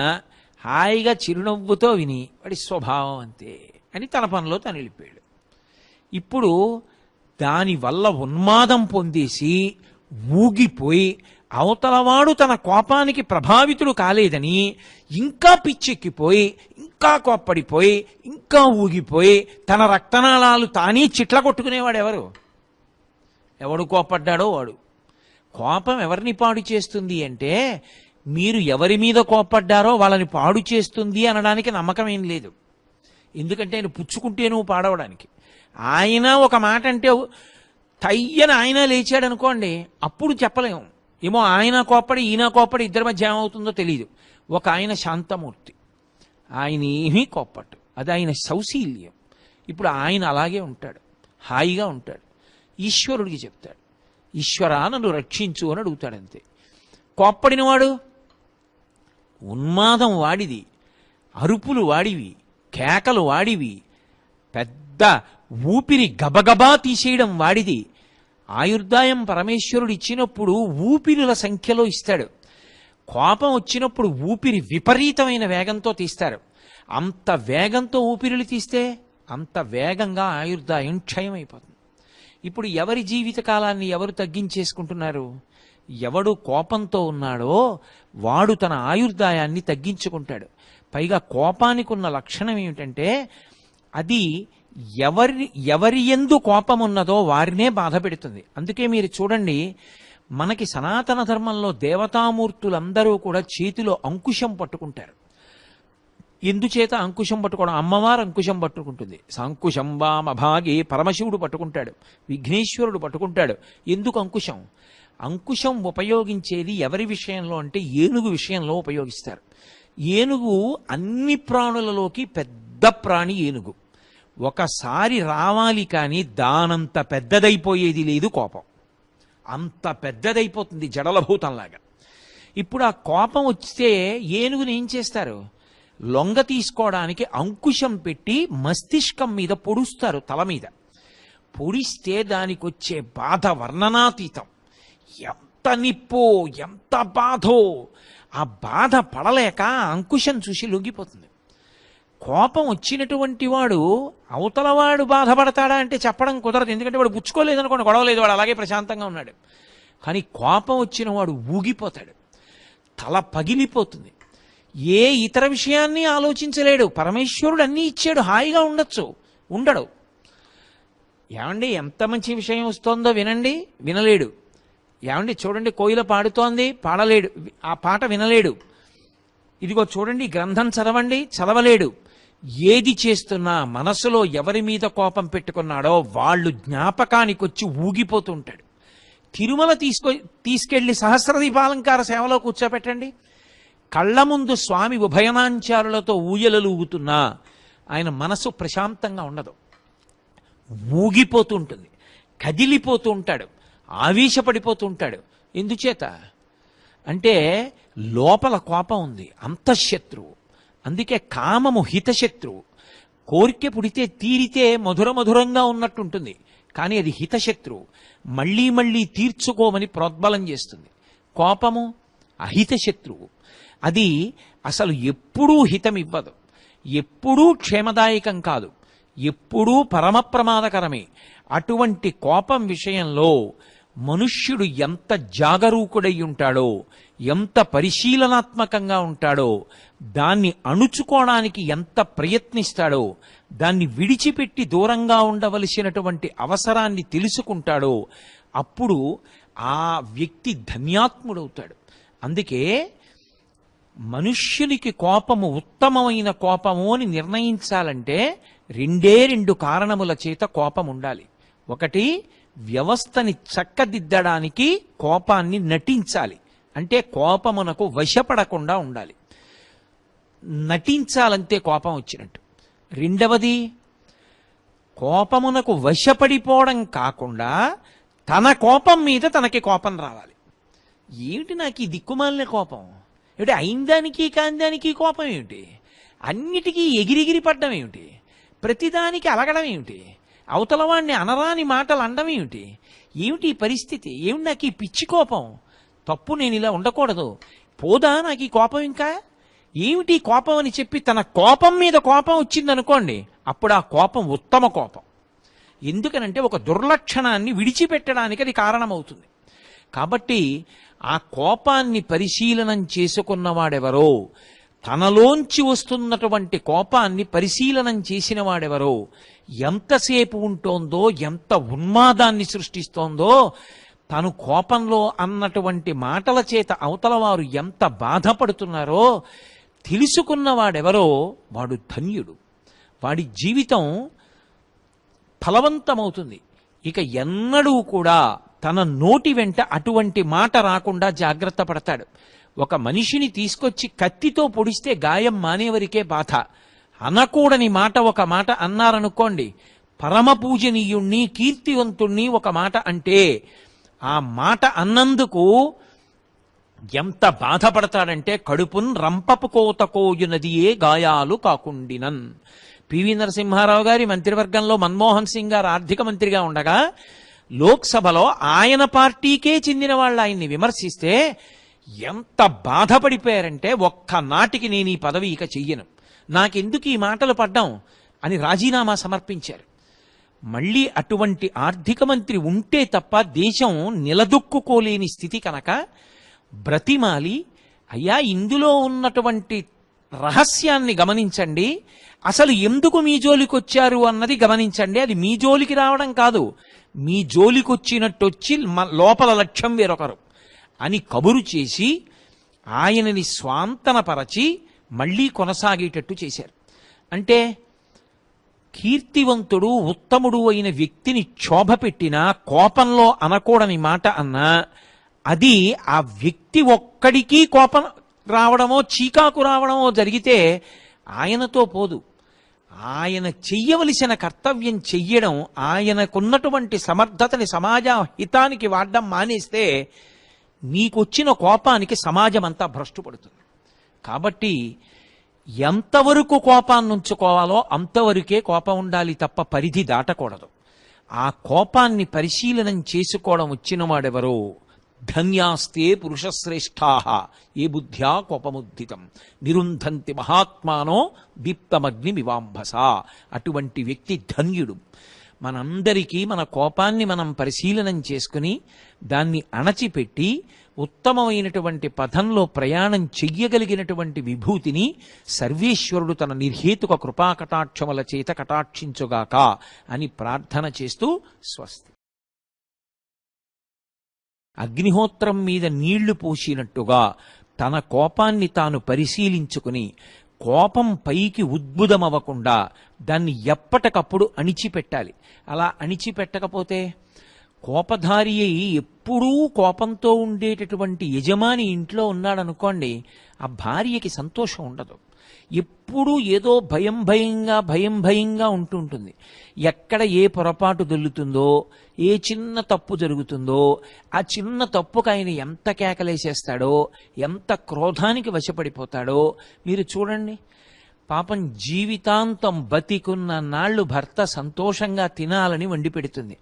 హాయిగా చిరునవ్వుతో విని వాడి స్వభావం అంతే అని తన పనిలో తను వెళ్ళిపోయాడు. ఇప్పుడు దానివల్ల ఉన్మాదం పొందేసి ఊగిపోయి అవతలవాడు తన కోపానికి ప్రభావితుడు కాలేదని ఇంకా పిచ్చెక్కిపోయి ఇంకా కోప్పడిపోయి ఇంకా ఊగిపోయి తన రక్తనాళాలు తానే చిట్ల కొట్టుకునేవాడు ఎవరు? ఎవడు కోప్పడ్డాడో వాడు. కోపం ఎవరిని పాడు చేస్తుంది అంటే, మీరు ఎవరి మీద కోప్పడ్డారో వాళ్ళని పాడు చేస్తుంది అనడానికి నమ్మకం ఏం లేదు. ఎందుకంటే ఆయన పుచ్చుకుంటే నువ్వు పాడవడానికి. ఆయన ఒక మాట అంటే తయ్యన ఆయన లేచాడు అనుకోండి, అప్పుడు చెప్పలేము. ఏమో ఆయన కోప్పడి ఈయన కోప్పడి ఇద్దరి మధ్య ఏమవుతుందో తెలియదు. ఒక ఆయన శాంతమూర్తి, ఆయన ఏమీ కోప్పట్టు, అది ఆయన సౌశీల్యం. ఇప్పుడు ఆయన అలాగే ఉంటాడు, హాయిగా ఉంటాడు. ఈశ్వరుడికి చెప్తాడు, ఈశ్వరా నన్ను రక్షించు అని అడుగుతాడు అంతే. కోప్పడినవాడు ఉన్మాదం వాడిది, అరుపులు వాడివి, కేకలు వాడివి, పెద్ద ఊపిరి గబగబా తీసేయడం వాడిది. ఆయుర్దాయం పరమేశ్వరుడు ఇచ్చినప్పుడు ఊపిరుల సంఖ్యలో ఇస్తాడు. కోపం వచ్చినప్పుడు ఊపిరి విపరీతమైన వేగంతో తీస్తారు. అంత వేగంతో ఊపిరులు తీస్తే అంత వేగంగా ఆయుర్దాయం క్షయమైపోతుంది. ఇప్పుడు ఎవరి జీవితకాలాన్ని ఎవరు తగ్గించేసుకుంటున్నారు? ఎవడు కోపంతో ఉన్నాడో వాడు తన ఆయుర్దాయాన్ని తగ్గించుకుంటాడు. పైగా కోపానికి ఉన్న లక్షణం ఏమిటంటే, అది ఎవరి యందు కోపం ఉన్నదో వారినే బాధ పెడుతుంది. అందుకే మీరు చూడండి, మనకి సనాతన ధర్మంలో దేవతామూర్తులందరూ కూడా చేతిలో అంకుశం పట్టుకుంటారు. ఎందుచేత అంకుశం పట్టుకోవడం? అమ్మవారు అంకుశం పట్టుకుంటుంది. సంకుశం వామభాగే పరమశివుడు పట్టుకుంటాడు, విఘ్నేశ్వరుడు పట్టుకుంటాడు. ఎందుకు అంకుశం? అంకుశం ఉపయోగించేది ఎవరి విషయంలో అంటే ఏనుగు విషయంలో ఉపయోగిస్తారు. ఏనుగు అన్ని ప్రాణులలోకి పెద్ద ప్రాణి ఏనుగు. ఒకసారి రావాలి కానీ దానంత పెద్దదైపోయేది లేదు కోపం. అంత పెద్దదైపోతుంది జడలభూతంలాగా. ఇప్పుడు ఆ కోపం వస్తే ఏనుగుని ఏం చేస్తారు? లొంగ తీసుకోవడానికి అంకుశం పెట్టి మస్తిష్కం మీద పొడుస్తారు, తల మీద పొడిస్తే దానికి వచ్చే బాధ వర్ణనాతీతం. ఎంత నిప్పో ఎంత బాధో, ఆ బాధ పడలేక అంకుశం చూసి లొంగిపోతుంది. కోపం వచ్చినటువంటి వాడు అవతలవాడు బాధపడతాడా అంటే చెప్పడం కుదరదు. ఎందుకంటే వాడు పుచ్చుకోలేదనుకోండి, గొడవలేదు, వాడు అలాగే ప్రశాంతంగా ఉన్నాడు. కానీ కోపం వచ్చిన వాడు ఊగిపోతాడు, తల పగిలిపోతుంది, ఏ ఇతర విషయాన్ని ఆలోచించలేడు. పరమేశ్వరుడు అన్నీ ఇచ్చాడు, హాయిగా ఉండొచ్చు, ఉండడు. ఏమండి ఎంత మంచి విషయం వస్తోందో వినండి, వినలేడు. ఏమండి చూడండి కోయిల పాడుతోంది, పాడలేడు, ఆ పాట వినలేడు. ఇదిగో చూడండి గ్రంథం చదవండి, చదవలేడు. ఏది చేస్తున్నా మనసులో ఎవరి మీద కోపం పెట్టుకున్నాడో వాళ్ళు జ్ఞాపకానికి వచ్చి ఊగిపోతూ ఉంటాడు. తిరుమల తీసుకెళ్లి సహస్రదీపాలంకార సేవలో కూర్చోపెట్టండి, కళ్ళ ముందు స్వామి ఉభయనాంచారులతో ఊయలలు ఊగుతున్నా ఆయన మనసు ప్రశాంతంగా ఉండదు, ఊగిపోతూ ఉంటుంది, కదిలిపోతూ ఉంటాడు, ఆవేశపడిపోతూ ఉంటాడు. ఎందుచేత అంటే లోపల కోపం ఉంది, అంతఃశత్రువు. అందుకే కామము హితశత్రువు. కోరిక పుడితే తీరితే మధుర మధురంగా ఉన్నట్టుంటుంది, కానీ అది హితశత్రువు, మళ్ళీ మళ్ళీ తీర్చుకోమని ప్రోద్బలం చేస్తుంది. కోపము అహితశత్రువు, అది అసలు ఎప్పుడూ హితం ఇవ్వదు. ఎప్పుడూ క్షేమదాయకం కాదు, ఎప్పుడూ పరమ ప్రమాదకరమే. అటువంటి కోపం విషయంలో మనుష్యుడు ఎంత జాగరూకుడై ఉంటాడో, ఎంత పరిశీలనాత్మకంగా ఉంటాడో, దాన్ని అణుచుకోవడానికి ఎంత ప్రయత్నిస్తాడో, దాన్ని విడిచిపెట్టి దూరంగా ఉండవలసినటువంటి అవసరాన్ని తెలుసుకుంటాడో, అప్పుడు ఆ వ్యక్తి ధన్యాత్ముడవుతాడు. అందుకే మనుష్యునికి కోపము ఉత్తమమైన కోపము అని నిర్ణయించాలంటే రెండు కారణముల చేత కోపం ఉండాలి. ఒకటి, వ్యవస్థని చక్కదిద్దడానికి కోపాన్ని నటించాలి, అంటే కోపమునకు వశపడకుండా ఉండాలి, నటించాలంతే కోపం వచ్చినట్టు. రెండవది, కోపమునకు వశపడిపోవడం కాకుండా తన కోపం మీద తనకి కోపం రావాలి. ఏమిటి నాకు ఈ దిక్కుమాలిన కోపం, ఏమిటి అయిందానికి కాందానికి కోపం ఏమిటి, అన్నిటికీ ఎగిరిగిరి పడ్డం ఏమిటి, ప్రతిదానికి అలగడం ఏమిటి, అవతలవాణ్ణి అనరాని మాటలు అనడం ఏమిటి, ఏమిటి ఈ పరిస్థితి, ఏమిటి నాకు ఈ పిచ్చి కోపం, తప్పు, నేను ఇలా ఉండకూడదు, పోదా నాకు ఈ కోపం, ఇంకా ఏమిటి కోపం అని చెప్పి తన కోపం మీద కోపం వచ్చిందనుకోండి, అప్పుడు ఆ కోపం ఉత్తమ కోపం. ఎందుకనంటే ఒక దుర్లక్షణాన్ని విడిచిపెట్టడానికి అది కారణమవుతుంది. కాబట్టి ఆ కోపాన్ని పరిశీలనం చేసుకున్నవాడెవరో, తనలోంచి వస్తున్నటువంటి కోపాన్ని పరిశీలనం చేసిన వాడెవరో, ఎంతసేపు ఉంటోందో, ఎంత ఉన్మాదాన్ని సృష్టిస్తోందో, తను కోపంలో అన్నటువంటి మాటల చేత అవతల వారు ఎంత బాధపడుతున్నారో తెలుసుకున్నవాడెవరో వాడు ధన్యుడు. వాడి జీవితం ఫలవంతమవుతుంది. ఇక ఎన్నడూ కూడా తన నోటి వెంట అటువంటి మాట రాకుండా జాగ్రత్త పడతాడు. ఒక మనిషిని తీసుకొచ్చి కత్తితో పొడిస్తే గాయం మానేవరికే బాధ. అనకూడని మాట ఒక మాట అన్నారనుకోండి, పరమ పూజనీయుణ్ణి కీర్తివంతుణ్ణి ఒక మాట అంటే ఆ మాట అన్నందుకు ఎంత బాధపడతాడంటే కడుపున్ రంపపు కోత కోయునదియే గాయాలు కాకుండినన్. పివి నరసింహారావు గారి మంత్రివర్గంలో మన్మోహన్ సింగ్ గారు ఆర్థిక మంత్రిగా ఉండగా లోక్సభలో ఆయన పార్టీకే చెందిన వాళ్ళు ఆయన్ని విమర్శిస్తే ఎంత బాధపడిపోయారంటే, ఒక్క నాటికి నేను ఈ పదవి ఇక చెయ్యను, నాకెందుకు ఈ మాటలు పడ్డాం అని రాజీనామా సమర్పించారు. మళ్ళీ అటువంటి ఆర్థిక మంత్రి ఉంటే తప్ప దేశం నిలదొక్కుకోలేని స్థితి కనుక బ్రతిమాలి, అయ్యా ఇందులో ఉన్నటువంటి రహస్యాన్ని గమనించండి, అసలు ఎందుకు మీ జోలికి వచ్చారు అన్నది గమనించండి, అది మీ జోలికి రావడం కాదు, మీ జోలికి వచ్చినట్టొచ్చి లోపల లక్ష్యం వేరొకరు అని కబురు చేసి ఆయనని స్వాంతనపరచి మళ్ళీ కొనసాగేటట్టు చేశారు. అంటే కీర్తివంతుడు ఉత్తముడు అయిన వ్యక్తిని క్షోభ పెట్టినా, కోపంలో అనకూడని మాట అన్నా, అది ఆ వ్యక్తి ఒక్కడికి కోపం రావడమో చీకాకు రావడమో జరిగితే ఆయనతో పోదు. ఆయన చెయ్యవలసిన కర్తవ్యం చెయ్యడం, ఆయనకున్నటువంటి సమర్థతని సమాజ హితానికి వాడడం మానేస్తే నీకొచ్చిన కోపానికి సమాజం అంతా భ్రష్టుపడుతుంది. కాబట్టి ఎంతవరకు కోపాన్ని ఉంచుకోవాలో అంతవరకే కోపం ఉండాలి తప్ప పరిధి దాటకూడదు. ఆ కోపాన్ని పరిశీలనం చేసుకోవడం వచ్చిన వాడెవరో, ధన్యాస్తే పురుషశ్రేష్ఠాః ఏ బుద్ధ్యా కోపముద్దితం నిరుంధంతి మహాత్మానో దీప్తమగ్నిమివాంభస. అటువంటి వ్యక్తి ధన్యుడు. మనందరికీ మన కోపాన్ని మనం పరిశీలనం చేసుకుని దాన్ని అణచిపెట్టి ఉత్తమమైనటువంటి పథంలో ప్రయాణం చెయ్యగలిగినటువంటి విభూతిని సర్వేశ్వరుడు తన నిర్హేతుక కృపాకటాక్షముల చేత కటాక్షించుగాక అని ప్రార్థన చేస్తూ స్వస్తి. అగ్నిహోత్రం మీద నీళ్లు పోసినట్టుగా తన కోపాన్ని తాను పరిశీలించుకుని కోపం పైకి ఉద్భుతమవ్వకుండా దాన్ని ఎప్పటికప్పుడు అణిచిపెట్టాలి. అలా అణిచిపెట్టకపోతే కోపధారి అయి ఎప్పుడూ కోపంతో ఉండేటటువంటి యజమాని ఇంట్లో ఉన్నాడనుకోండి, ఆ భార్యకి సంతోషం ఉండదు. ఎప్పుడూ ఏదో భయం భయంగా ఉంటుంటుంది. ఎక్కడ ఏ పొరపాటు దొల్లుతుందో, ఏ చిన్న తప్పు జరుగుతుందో, ఆ చిన్న తప్పుకు ఆయన ఎంత కేకలేసేస్తాడో, ఎంత క్రోధానికి వశపడిపోతాడో మీరు చూడండి. పాపం జీవితాంతం బతికున్న నాళ్లు భర్త సంతోషంగా తినాలని వండి పెడుతుంది.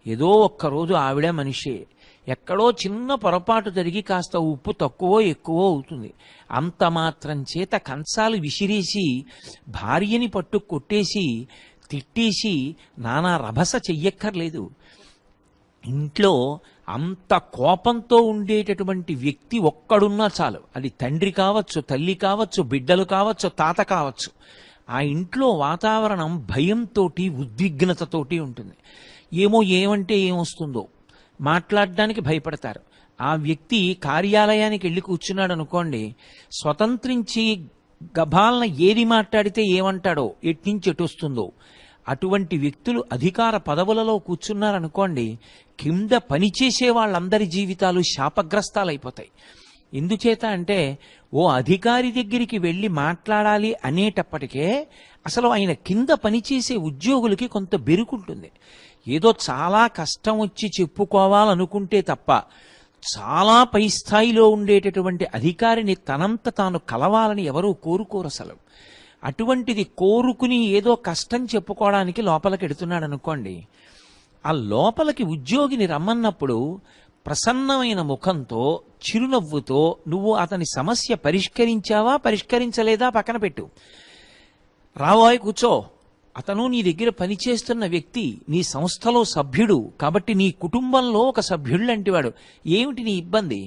ఏదో ఒక్కరోజు ఆవిడ మనిషే, ఎక్కడో చిన్న పొరపాటు జరిగి కాస్త ఉప్పు తక్కువో ఎక్కువో అవుతుంది. అంత మాత్రం చేత కంచాలు విసిరేసి భార్యని పట్టు కొట్టేసి తిట్టేసి నానా రభస చెయ్యక్కర్లేదు. ఇంట్లో అంత కోపంతో ఉండేటటువంటి వ్యక్తి ఒక్కడున్నా చాలు. అది తండ్రి కావచ్చు, తల్లి కావచ్చు, బిడ్డలు కావచ్చు, తాత కావచ్చు. ఆ ఇంట్లో వాతావరణం భయంతోటి ఉద్విగ్నతతోటి ఉంటుంది. ఏమో ఏమంటే ఏమొస్తుందో మాట్లాడడానికి భయపడతారు. ఆ వ్యక్తి కార్యాలయానికి వెళ్ళి కూర్చున్నాడు అనుకోండి, స్వతంత్రించి గభాలన ఏది మాట్లాడితే ఏమంటాడో, ఎట్నుంచి ఎటు వస్తుందో. అటువంటి వ్యక్తులు అధికార పదవులలో కూర్చున్నారనుకోండి, కింద పనిచేసే వాళ్ళందరి జీవితాలు శాపగ్రస్తాలైపోతాయి. ఎందుచేత అంటే ఓ అధికారి దగ్గరికి వెళ్ళి మాట్లాడాలి అనేటప్పటికే అసలు ఆయన కింద పనిచేసే ఉద్యోగులకి కొంత బెరుకుంటుంది. ఏదో చాలా కష్టం వచ్చి చెప్పుకోవాలనుకుంటే తప్ప చాలా పై స్థాయిలో ఉండేటటువంటి అధికారిని తనంత తాను కలవాలని ఎవరూ కోరుకోరు అసలు. అటువంటిది కోరుకుని ఏదో కష్టం చెప్పుకోవడానికి లోపలికి ఎడుతున్నాడు అనుకోండి, ఆ లోపలికి ఉద్యోగిని రమ్మన్నప్పుడు ప్రసన్నమైన ముఖంతో చిరునవ్వుతో నువ్వు అతని సమస్య పరిష్కరించావా పరిష్కరించలేదా పక్కన పెట్టు, రావాయ్ కూర్చో, అతను నీ దగ్గర పనిచేస్తున్న వ్యక్తి, నీ సంస్థలో సభ్యుడు కాబట్టి నీ కుటుంబంలో ఒక సభ్యుడు లాంటివాడు, ఏమిటి నీ ఇబ్బంది?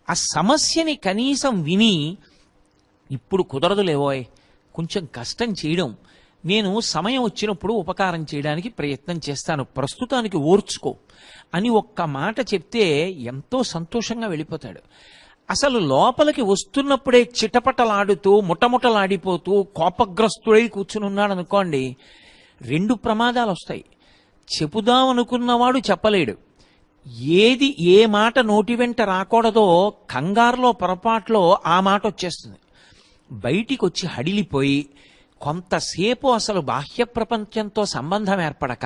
ఆ సమస్యని కనీసం విని ఇప్పుడు కుదరదులేవోయ్, కొంచెం కష్టం చేయడం, నేను సమయం వచ్చినప్పుడు ఉపకారం చేయడానికి ప్రయత్నం చేస్తాను, ప్రస్తుతానికి ఓర్చుకో అని ఒక్క మాట చెప్తే ఎంతో సంతోషంగా వెళ్ళిపోతాడు. అసలు లోపలికి వస్తున్నప్పుడే చిటపటలాడుతూ ముటముటలాడిపోతూ కోపగ్రస్తుడై కూర్చుని ఉన్నాడు అనుకోండి, రెండు ప్రమాదాలు వస్తాయి. చెబుదామనుకున్నవాడు చెప్పలేడు. ఏది ఏ మాట నోటి వెంట రాకూడదో కంగారులో పొరపాట్లో ఆ మాట వచ్చేస్తుంది. బయటికి వచ్చి హడిలిపోయి కొంతసేపు అసలు బాహ్య ప్రపంచంతో సంబంధం ఏర్పడక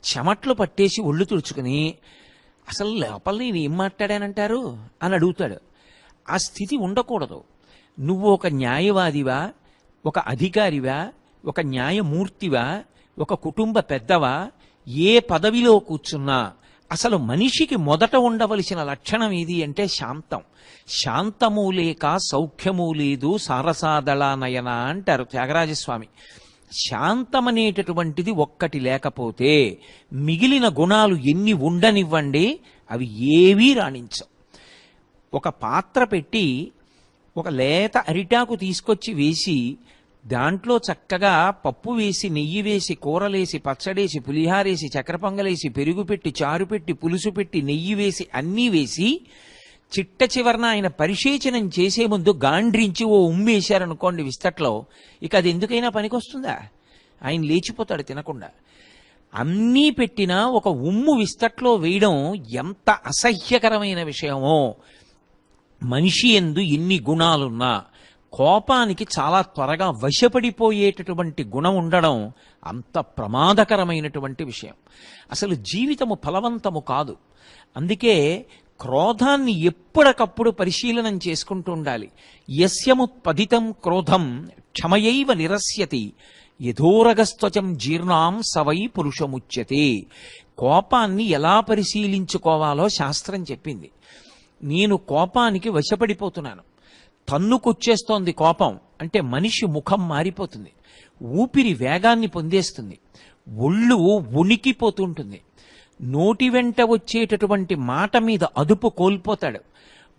చెమట్లు పట్టేసి ఒళ్ళు తుడుచుకుని అసలు లోపల నేను ఏం మాట్లాడానంటారు అని అడుగుతాడు. ఆ స్థితి ఉండకూడదు. నువ్వు ఒక న్యాయవాదివా, ఒక అధికారివా, ఒక న్యాయమూర్తివా, ఒక కుటుంబ పెద్దవా, ఏ పదవిలో కూర్చున్నా అసలు మనిషికి మొదట ఉండవలసిన లక్షణం ఏది అంటే శాంతం. శాంతము లేక సౌఖ్యము లేదు సారసాదళ నయన అంటారు త్యాగరాజస్వామి. శాంతమనేటటువంటిది ఒక్కటి లేకపోతే మిగిలిన గుణాలు ఎన్ని ఉండనివ్వండి అవి ఏవీ రాణించవు. ఒక పాత్ర పెట్టి ఒక లేత అరిటాకు తీసుకొచ్చి వేసి దాంట్లో చక్కగా పప్పు వేసి నెయ్యి వేసి కూరలేసి పచ్చడేసి పులిహారేసి చక్కెర పొంగలేసి పెరుగు పెట్టి చారు పెట్టి పులుసు పెట్టి నెయ్యి వేసి అన్నీ వేసి చిట్ట చివరన ఆయన పరిశేచనం చేసే ముందు గాండ్రించి ఓ ఉమ్మేశారనుకోండి విస్తట్లో, ఇక అది ఎందుకైనా పనికొస్తుందా? ఆయన లేచిపోతాడు తినకుండా. అన్నీ పెట్టినా ఒక ఉమ్ము విస్తట్లో వేయడం ఎంత అసహ్యకరమైన విషయమో. మనిషి యందు ఎన్ని గుణాలున్నా కోపానికి చాలా త్వరగా వశపడిపోయేటటువంటి గుణం ఉండడం అంత ప్రమాదకరమైనటువంటి విషయం. అసలు జీవితము ఫలవంతము కాదు. అందుకే క్రోధాన్ని ఎప్పటికప్పుడు పరిశీలనం చేసుకుంటూ ఉండాలి. యస్యముత్పదితం క్రోధం క్షమయైవ నిరస్యతి యథోరగస్త్వచం జీర్ణాం సవై పురుషముచ్యతే. కోపాన్ని ఎలా పరిశీలించుకోవాలో శాస్త్రం చెప్పింది. నేను కోపానికి వశపడిపోతున్నాను, తన్నుకొచ్చేస్తోంది కోపం అంటే మనిషి ముఖం మారిపోతుంది, ఊపిరి వేగాన్ని పొందేస్తుంది, ఒళ్ళు ఉనికిపోతుంటుంది, నోటి వెంట వచ్చేటటువంటి మాట మీద అదుపు కోల్పోతాడు,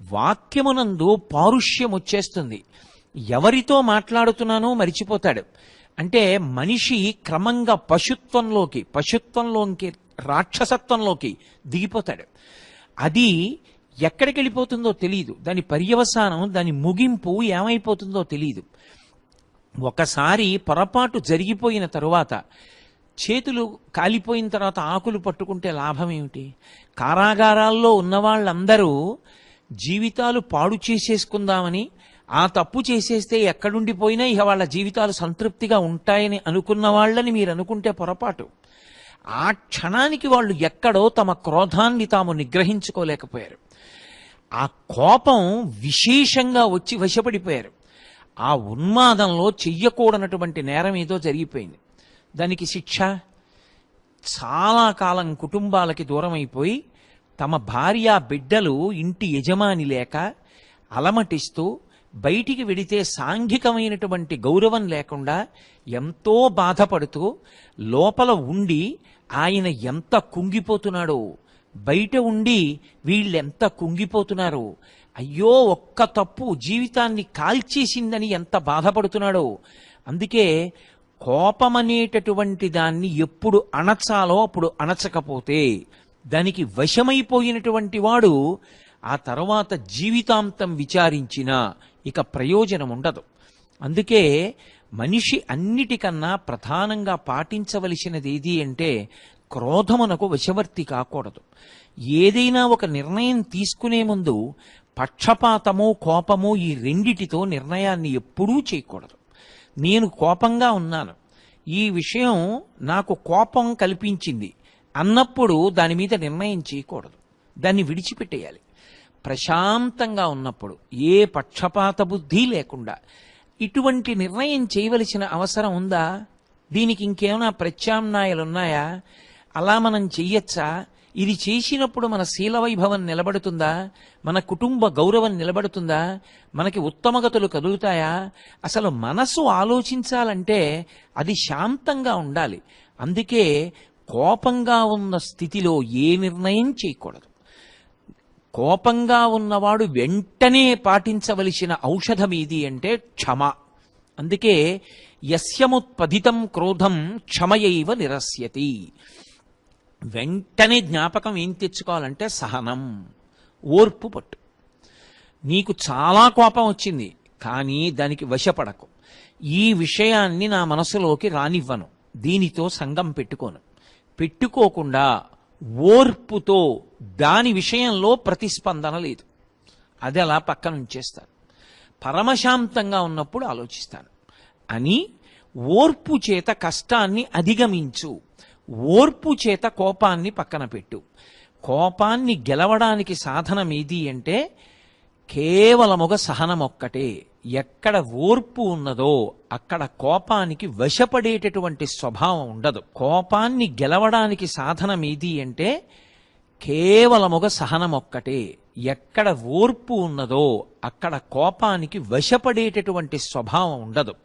వాక్యమునందు పారుష్యం వచ్చేస్తుంది, ఎవరితో మాట్లాడుతున్నానో మరిచిపోతాడు. అంటే మనిషి క్రమంగా పశుత్వంలోకి రాక్షసత్వంలోకి దిగిపోతాడు. అది ఎక్కడికి వెళ్ళిపోతుందో తెలియదు, దాని పర్యవసానం దాని ముగింపు ఏమైపోతుందో తెలియదు. ఒకసారి పొరపాటు జరిగిపోయిన తరువాత చేతులు కాలిపోయిన తర్వాత ఆకులు పట్టుకుంటే లాభం ఏమిటి? కారాగారాల్లో ఉన్నవాళ్ళందరూ జీవితాలు పాడు చేసేసుకుందామని, ఆ తప్పు చేసేస్తే ఎక్కడుండిపోయినా ఇక వాళ్ళ జీవితాలు సంతృప్తిగా ఉంటాయని అనుకున్న వాళ్ళని మీరు అనుకుంటే పొరపాటు. ఆ క్షణానికి వాళ్ళు ఎక్కడో తమ క్రోధాన్ని తాము నిగ్రహించుకోలేకపోయారు. ఆ కోపం విశేషంగా వచ్చి వశపడిపోయారు. ఆ ఉన్మాదంలో చెయ్యకూడనటువంటి నేరం ఏదో జరిగిపోయింది. దానికి శిక్ష చాలా కాలం కుటుంబాలకి దూరం అయిపోయి తమ భార్య బిడ్డలు ఇంటి యజమాని లేక అలమటిస్తూ బయటికి వెడితే సాంఘికమైనటువంటి గౌరవం లేకుండా ఎంతో బాధపడుతూ లోపల ఉండి ఆయన ఎంత కుంగిపోతున్నాడో, బయట ఉండి వీళ్ళెంత కుంగిపోతున్నారో, అయ్యో ఒక్క తప్పు జీవితాన్ని కాల్చేసిందని ఎంత బాధపడుతున్నాడో. అందుకే కోపమనేటటువంటి దాన్ని ఎప్పుడు అణచాలో అప్పుడు అణచకపోతే దానికి వశమైపోయినటువంటి వాడు ఆ తర్వాత జీవితాంతం విచారించినా ఇక ప్రయోజనం ఉండదు. అందుకే మనిషి అన్నిటికన్నా ప్రధానంగా పాటించవలసినది ఏది అంటే క్రోధమునకు వశవర్తి కాకూడదు. ఏదైనా ఒక నిర్ణయం తీసుకునే ముందు పక్షపాతము కోపము ఈ రెండిటితో నిర్ణయాన్ని ఎప్పుడూ చేయకూడదు. నేను కోపంగా ఉన్నాను, ఈ విషయం నాకు కోపం కల్పించింది అన్నప్పుడు దాని మీద నిర్ణయం చేయకూడదు, దాన్ని విడిచిపెట్టేయాలి. ప్రశాంతంగా ఉన్నప్పుడు ఏ పక్షపాత బుద్ధి లేకుండా ఇటువంటి నిర్ణయం చేయవలసిన అవసరం ఉందా? దీనికి ఇంకేమైనా ప్రత్యామ్నాయాలు ఉన్నాయా? అలా మనం చెయ్యొచ్చా? ఇది చేసినప్పుడు మన శీలవైభవం నిలబడుతుందా? మన కుటుంబ గౌరవం నిలబడుతుందా? మనకి ఉత్తమగతులు కదులుతాయా? అసలు మనసు ఆలోచించాలంటే అది శాంతంగా ఉండాలి. అందుకే కోపంగా ఉన్న స్థితిలో ఏ నిర్ణయం చేయకూడదు. కోపంగా ఉన్నవాడు వెంటనే పాటించవలసిన ఔషధం ఏది అంటే క్షమ. అందుకే యస్యముత్పదితం క్రోధం క్షమయైవ నిరస్యతి. వెంటనే జ్ఞాపకం ఏం తెచ్చుకోవాలంటే సహనం, ఓర్పు పట్టు. నీకు చాలా కోపం వచ్చింది, కానీ దానికి వశపడకు. ఈ విషయాన్ని నా మనసులోకి రానివ్వను, దీనితో సంగం పెట్టుకోకుండా ఓర్పుతో దాని విషయంలో ప్రతిస్పందన లేదు, అది అలా పక్కన ఉంచేస్తాను. పరమశాంతంగా ఉన్నప్పుడు ఆలోచిస్తాను అని ఓర్పు చేత కష్టాన్ని అధిగమించు. ఓర్పు చేత కోపాన్ని పక్కన పెట్టు. కోపాన్ని గెలవడానికి సాధనం ఏది అంటే కేవలముగ సహనం ఒక్కటే. ఎక్కడ ఓర్పు ఉన్నదో అక్కడ కోపానికి వశపడేటటువంటి స్వభావం ఉండదు. కోపాన్ని గెలవడానికి సాధనం ఏది అంటే కేవలముగ సహనం ఒక్కటే. ఎక్కడ ఓర్పు ఉన్నదో అక్కడ కోపానికి వశపడేటటువంటి స్వభావం ఉండదు.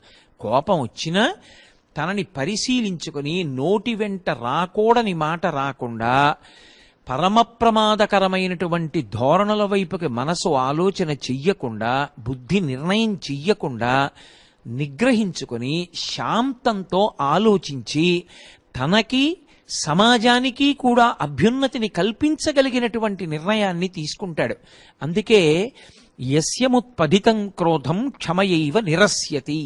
కోపం వచ్చినా తనని పరిశీలించుకొని నోటి వెంట రాకూడని మాట రాకుండా పరమ ప్రమాదకరమైనటువంటి ధోరణుల వైపుకి మనసు ఆలోచన చెయ్యకుండా, బుద్ధి నిర్ణయం చెయ్యకుండా నిగ్రహించుకొని శాంతంతో ఆలోచించి తనకి సమాజానికి కూడా అభ్యున్నతిని కల్పించగలిగినటువంటి నిర్ణయాన్ని తీసుకుంటాడు. అందుకే యస్యముత్పదితం క్రోధం క్షమయైవ నిరస్యతి.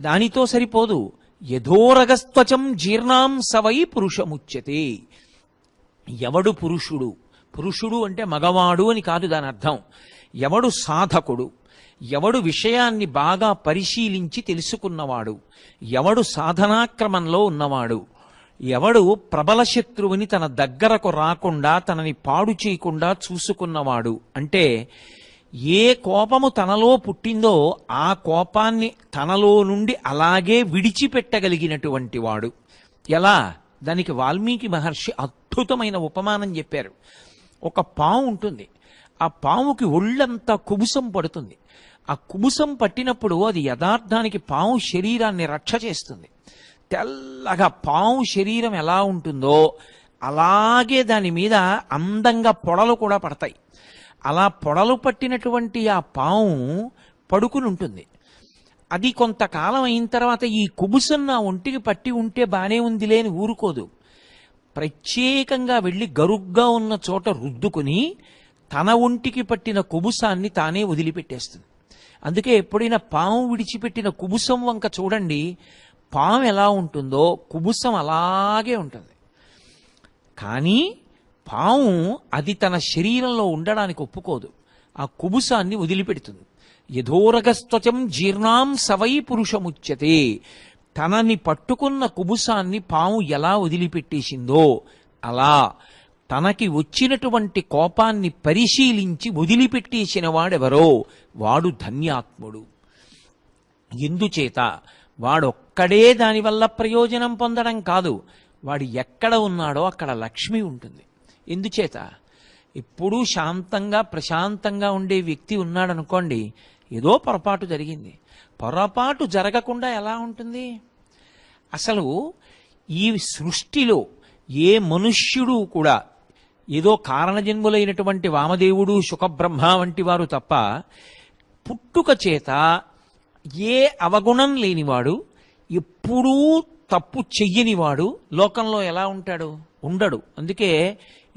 దానితో సరిపోదు. యథోరగస్త్వచం జీర్ణాం సవై పురుషముచ్యతే. ఎవడు పురుషుడు? పురుషుడు అంటే మగవాడు అని కాదు దాని అర్థం. ఎవడు సాధకుడు? ఎవడు విషయాన్ని బాగా పరిశీలించి తెలుసుకున్నవాడు? ఎవడు సాధనాక్రమంలో ఉన్నవాడు? ఎవడు ప్రబల శత్రువుని తన దగ్గరకు రాకుండా తనని పాడు చేయకుండా చూసుకున్నవాడు? అంటే ఏ కోపము తనలో పుట్టిందో ఆ కోపాన్ని తనలో నుండి అలాగే విడిచిపెట్టగలిగినటువంటి వాడు. ఎలా? దానికి వాల్మీకి మహర్షి అద్భుతమైన ఉపమానం చెప్పారు. ఒక పాము ఉంటుంది, ఆ పాముకి ఒళ్ళంతా కుబుసం పడుతుంది. ఆ కుబుసం పట్టినప్పుడు అది యథార్థానికి పాము శరీరాన్ని రక్ష చేస్తుంది. తెల్లగా పాము శరీరం ఎలా ఉంటుందో అలాగే దాని మీద అందంగా పొడలు కూడా పడతాయి. అలా పొడలు పట్టినటువంటి ఆ పాము పడుకుని ఉంటుంది. అది కొంతకాలం అయిన తర్వాత ఈ కుబుసం నా ఒంటికి పట్టి ఉంటే బానే ఉందిలే అని ఊరుకోదు. ప్రత్యేకంగా వెళ్ళి గరుగ్గా ఉన్న చోట రుద్దుకుని తన ఒంటికి పట్టిన కుబుసాన్ని తానే వదిలిపెట్టేస్తుంది. అందుకే ఎప్పుడైనా పాము విడిచిపెట్టిన కుబుసం వంక చూడండి, పాము ఎలా ఉంటుందో కుబుసం అలాగే ఉంటుంది. కానీ పాము అది తన శరీరంలో ఉండడానికి ఒప్పుకోదు, ఆ కుబుసాన్ని వదిలిపెడుతుంది. యథోరగస్త్వచం జీర్ణాం సవై పురుషముచ్యతే. తనని పట్టుకున్న కుబుసాన్ని పాము ఎలా వదిలిపెట్టేసిందో అలా తనకి వచ్చినటువంటి కోపాన్ని పరిశీలించి వదిలిపెట్టేసిన వాడెవరో వాడు ధన్యాత్ముడు. ఎందుచేత వాడొక్కడే దానివల్ల ప్రయోజనం పొందడం కాదు, వాడు ఎక్కడ ఉన్నాడో అక్కడ లక్ష్మి ఉంటుంది. ఎందుచేత ఎప్పుడూ శాంతంగా ప్రశాంతంగా ఉండే వ్యక్తి ఉన్నాడనుకోండి, ఏదో పొరపాటు జరిగింది. పొరపాటు జరగకుండా ఎలా ఉంటుంది? అసలు ఈ సృష్టిలో ఏ మనుష్యుడు కూడా, ఏదో కారణజన్ములైనటువంటి వామదేవుడు శుకబ్రహ్మ వంటి వారు తప్ప, పుట్టుక చేత ఏ అవగుణం లేనివాడు, ఎప్పుడూ తప్పు చెయ్యనివాడు లోకంలో ఎలా ఉంటాడు? ఉండడు. అందుకే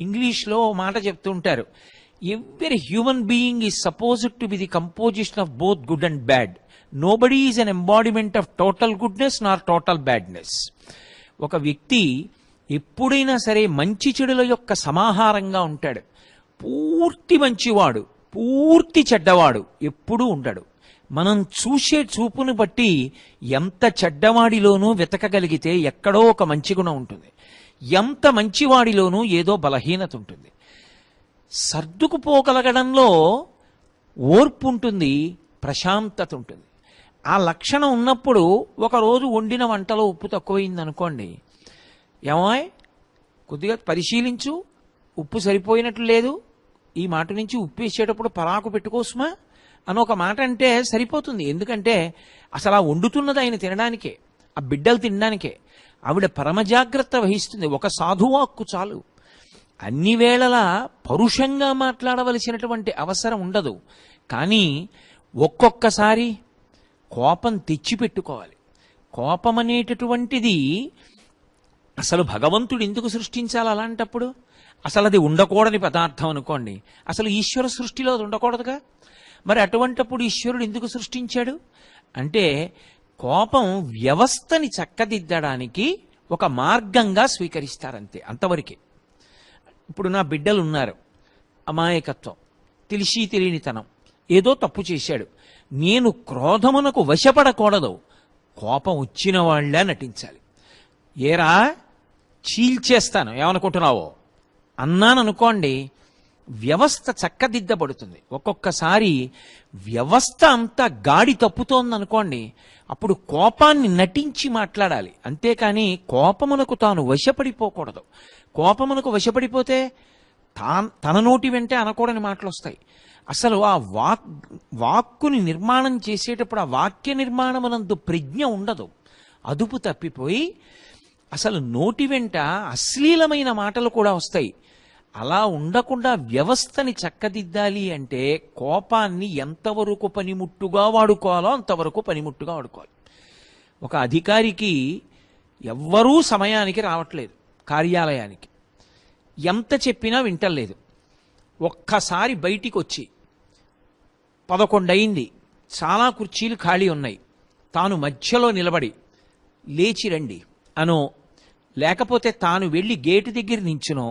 ఇంగ్లీష్లో మాట చెప్తూ ఉంటారు, every human being is supposed to be the composition of both good and bad. Nobody is an embodiment of total goodness Nar total badness. ఒక వ్యక్తి ఎప్పుడైనా సరే మంచి చెడుల యొక్క సమాహారంగా ఉంటాడు. పూర్తి మంచివాడు, పూర్తి చెడ్డవాడు ఎప్పుడూ ఉండడు. మనం చూసే చూపును బట్టి ఎంత చెడ్డవాడిలోనూ వెతకగలిగితే ఎక్కడో ఒక మంచి గుణం ఉంటుంది, ఎంత మంచివాడిలోనూ ఏదో బలహీనత ఉంటుంది. సర్దుకుపోగలగడంలో ఓర్పు ఉంటుంది, ప్రశాంతత ఉంటుంది. ఆ లక్షణం ఉన్నప్పుడు ఒకరోజు వండిన వంటలో ఉప్పు తక్కువైంది అనుకోండి, ఏమాయ్ కొద్దిగా పరిశీలించు, ఉప్పు సరిపోయినట్లు లేదు, ఈ మాట నుంచి ఉప్పు వేసేటప్పుడు పరాకు పెట్టుకోసమా అని ఒక మాట అంటే సరిపోతుంది. ఎందుకంటే అసలు ఆ వండుతున్నది ఆయన తినడానికే, ఆ బిడ్డలు తినడానికే. ఆవిడ పరమజాగ్రత్త వహిస్తుంది. ఒక సాధువాక్కు చాలు. అన్ని వేళలా పరుషంగా మాట్లాడవలసినటువంటి అవసరం ఉండదు. కానీ ఒక్కొక్కసారి కోపం తెచ్చిపెట్టుకోవాలి. కోపం అనేటటువంటిది అసలు భగవంతుడు ఎందుకు సృష్టించాలి? అలాంటప్పుడు అసలు అది ఉండకూడని పదార్థం అనుకోండి, అసలు ఈశ్వర సృష్టిలో అది ఉండకూడదుగా. మరి అటువంటప్పుడు ఈశ్వరుడు ఎందుకు సృష్టించాడు అంటే, కోపం వ్యవస్థని చక్కదిద్దడానికి ఒక మార్గంగా స్వీకరిస్తారంతే, అంతవరకే. ఇప్పుడు నా బిడ్డలు ఉన్నారు, అమాయకత్వం, తెలిసి తెలియనితనం, ఏదో తప్పు చేశాడు. నేను క్రోధమునకు వశపడకూడదు, కోపం వచ్చిన వాళ్ళే నటించాలి. ఏరా చీల్చేస్తాను ఏమనుకుంటున్నావో అన్నాననుకోండి, వ్యవస్థ చక్కదిద్దబడుతుంది. ఒక్కొక్కసారి వ్యవస్థ అంతా గాడి తప్పుతోందనుకోండి, అప్పుడు కోపాన్ని నటించి మాట్లాడాలి. అంతేకాని కోపమునకు తాను వశపడిపోకూడదు. కోపమునకు వశపడిపోతే తన నోటి వెంటే అనకూడని మాటలు వస్తాయి. అసలు ఆ వాక్కుని నిర్మాణం చేసేటప్పుడు ఆ వాక్య నిర్మాణమునందు ప్రజ్ఞ ఉండదు, అదుపు తప్పిపోయి అసలు నోటి వెంట అశ్లీలమైన మాటలు కూడా వస్తాయి. అలా ఉండకుండా వ్యవస్థని చక్కదిద్దాలి అంటే కోపాన్ని ఎంతవరకు పనిముట్టుగా వాడుకోవాలో అంతవరకు పనిముట్టుగా వాడుకోవాలి. ఒక అధికారికి ఎవ్వరూ సమయానికి రావట్లేదు కార్యాలయానికి, ఎంత చెప్పినా వింటలేదు. ఒక్కసారి బయటికి వచ్చి 11 అయింది, చాలా కుర్చీలు ఖాళీ ఉన్నాయి, తాను మధ్యలో నిలబడి లేచి రండి అనో, లేకపోతే తాను వెళ్ళి గేటు దగ్గర నించునో,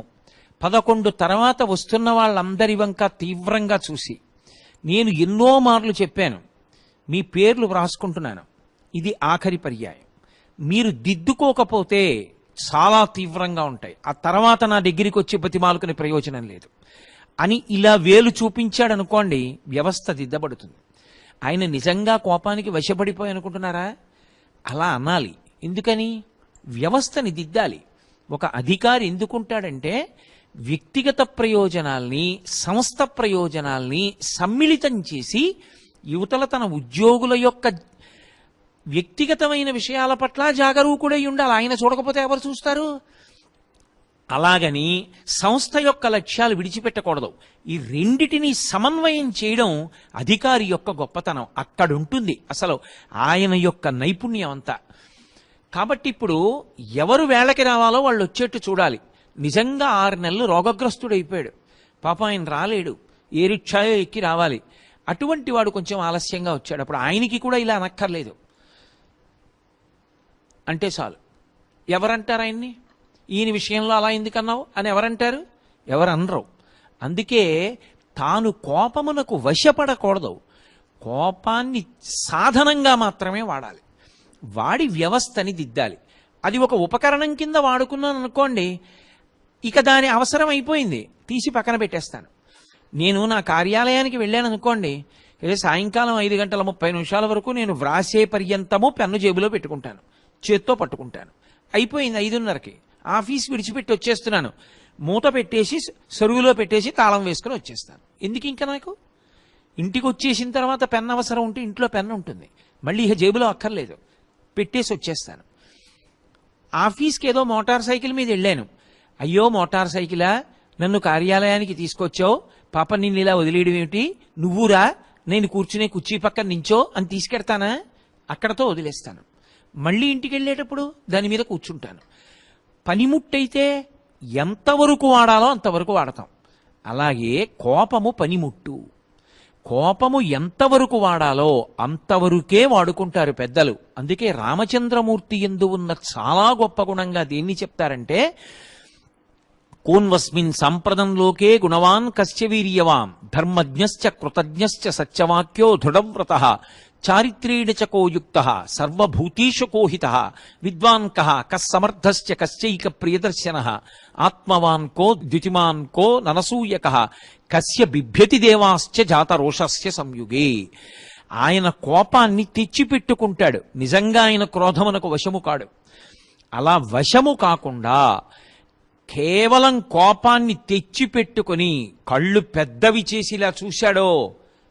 11 తర్వాత వస్తున్న వాళ్ళందరి వంక తీవ్రంగా చూసి, నేను ఎన్నో మార్లు చెప్పాను, మీ పేర్లు వ్రాసుకుంటున్నాను, ఇది ఆఖరి పర్యాయం, మీరు దిద్దుకోకపోతే చాలా తీవ్రంగా ఉంటాయి, ఆ తర్వాత నా దగ్గరికి వచ్చి బతిమాలుకునే ప్రయోజనం లేదు అని ఇలా వేలు చూపించాడనుకోండి, వ్యవస్థ దిద్దబడుతుంది. ఆయన నిజంగా కోపానికి వశపడిపోయి అనుకుంటున్నారా? అలా అనాలి. ఎందుకని? వ్యవస్థని దిద్దాలి. ఒక అధికారి ఎందుకుంటాడంటే వ్యక్తిగత ప్రయోజనాల్ని సంస్థ ప్రయోజనాల్ని సమ్మిళితం చేసి యువతల తన ఉద్యోగుల యొక్క వ్యక్తిగతమైన విషయాల పట్ల జాగరూకుడై ఉండాలి. ఆయన చూడకపోతే ఎవరు చూస్తారు? అలాగని సంస్థ యొక్క లక్ష్యాలు విడిచిపెట్టకూడదు. ఈ రెండిటిని సమన్వయం చేయడం అధికారి యొక్క గొప్పతనం. అక్కడుంటుంది అసలు ఆయన యొక్క నైపుణ్యం అంతా. కాబట్టి ఇప్పుడు ఎవరు వేళకి రావాలో వాళ్ళు వచ్చేట్టు చూడాలి. నిజంగా 6 నెలలు రోగగ్రస్తుడైపోయాడు, పాపం ఆయన రాలేడు, ఏ రిక్షాయో ఎక్కి రావాలి, అటువంటి వాడు కొంచెం ఆలస్యంగా వచ్చాడు, అప్పుడు ఆయనకి కూడా ఇలా అనక్కర్లేదు అంటే చాలు. ఎవరంటారు ఆయన్ని? ఈయన విషయంలో అలా ఎందుకన్నావు అని ఎవరంటారు? ఎవరనరు. అందుకే తాను కోపమునకు వశపడకూడదు, కోపాన్ని సాధనంగా మాత్రమే వాడాలి, వాడి వ్యవస్థని దిద్దాలి. అది ఒక ఉపకరణం కింద వాడుకున్నాను అనుకోండి, ఇక దాని అవసరం అయిపోయింది, తీసి పక్కన పెట్టేస్తాను. నేను నా కార్యాలయానికి వెళ్ళాను అనుకోండి, సాయంకాలం 5:30 వరకు నేను వ్రాసే పర్యంతము పెన్ను జేబులో పెట్టుకుంటాను, చేత్తో పట్టుకుంటాను. అయిపోయింది 5:30కి ఆఫీస్ విడిచిపెట్టి వచ్చేస్తున్నాను. మూత పెట్టేసి సరువులో పెట్టేసి తాళం వేసుకుని వచ్చేస్తాను. ఎందుకు ఇంకా నాకు? ఇంటికి వచ్చేసిన తర్వాత పెన్ అవసరం ఉంటే ఇంట్లో పెన్ ఉంటుంది, మళ్ళీ ఇక జేబులో అక్కర్లేదు, పెట్టేసి వచ్చేస్తాను. ఆఫీస్కి ఏదో మోటార్ సైకిల్ మీద వెళ్ళాను. అయ్యో మోటార్ సైకిలా, నన్ను కార్యాలయానికి తీసుకొచ్చావు, పాప నిన్ను ఇలా వదిలేయడం ఏమిటి, నువ్వురా నేను కూర్చునే కుర్చీ పక్కన నించో అని తీసుకెడతానా? అక్కడతో వదిలేస్తాను. మళ్ళీ ఇంటికి వెళ్ళేటప్పుడు దాని మీద కూర్చుంటాను. పనిముట్టయితే ఎంతవరకు వాడాలో అంతవరకు వాడతాం. అలాగే కోపము పనిముట్టు. కోపము ఎంతవరకు వాడాలో అంతవరకే వాడుకుంటారు పెద్దలు. అందుకే రామచంద్రమూర్తి యందు ఉన్న చాలా గొప్ప గుణంగా దేన్ని చెప్తారంటే, కోన్వస్మిన్ సంప్రదంలోకే గుణవాన్ కస్య వీర్యవాం ధర్మజ్ఞశ్చ కృతజ్ఞశ్చ సత్యవాక్యో దృఢవ్రతః చారిత్రేణ చ కో యుక్తః సర్వభూతేషు కోహితః విద్వాన్ కః కస్సమర్థశ్చ కశ్చైక ప్రియదర్శనః ఆత్మవాన్ కో ద్యుతిమాన్ కో ననసూయకః కస్య బిభ్యతి దేవాశ్చ జాతరోషస్య సంయుగే. ఆయన కోపాన్ని తెచ్చిపెట్టుకుంటాడు, నిజంగా ఆయన క్రోధమునకు వశము కాడు. అలా వశము కాకుండా కేవలం కోపాన్ని తెచ్చిపెట్టుకుని కళ్ళు పెద్దవి చేసిలా చూశాడో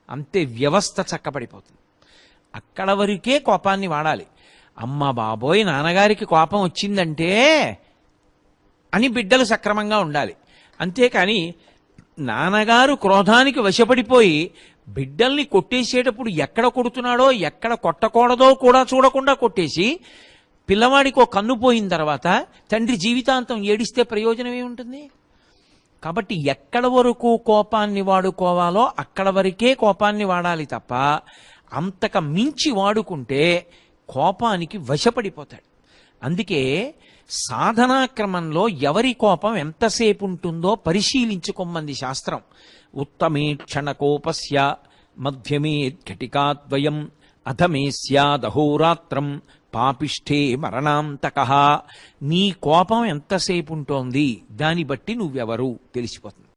అంతే, వ్యవస్థ చక్కబడిపోతుంది. అక్కడ వరకే కోపాన్ని వాడాలి. అమ్మ బాబోయ్ నాన్నగారికి కోపం వచ్చిందంటే అని బిడ్డలు సక్రమంగా ఉండాలి. అంతేకాని నాన్నగారు క్రోధానికి వశపడిపోయి బిడ్డల్ని కొట్టేసేటప్పుడు ఎక్కడ కొడుతున్నాడో ఎక్కడ కొట్టకూడదో కూడా చూడకుండా కొట్టేసి పిల్లవాడికి ఒక కన్ను పోయిన తర్వాత తండ్రి జీవితాంతం ఏడిస్తే ప్రయోజనం ఏముంటుంది? కాబట్టి ఎక్కడ వరకు కోపాన్ని వాడుకోవాలో అక్కడ వరకే కోపాన్ని వాడాలి తప్ప అంతక మించి వాడుకుంటే కోపానికి వశపడిపోతాడు. అందుకే సాధనా క్రమంలో ఎవరి కోపం ఎంతసేపు ఉంటుందో పరిశీలించుకోమంది శాస్త్రం. ఉత్తమే క్షణకోపస్య మధ్యమే ఘటికాద్వయం అధమే స్యాదహోరాత్రం పాపిష్ఠే మరణాంతకః. నీ కోపం ఎంతసేపు ఉంటోంది దాన్ని బట్టి నువ్వెవరు తెలిసిపోతుంది.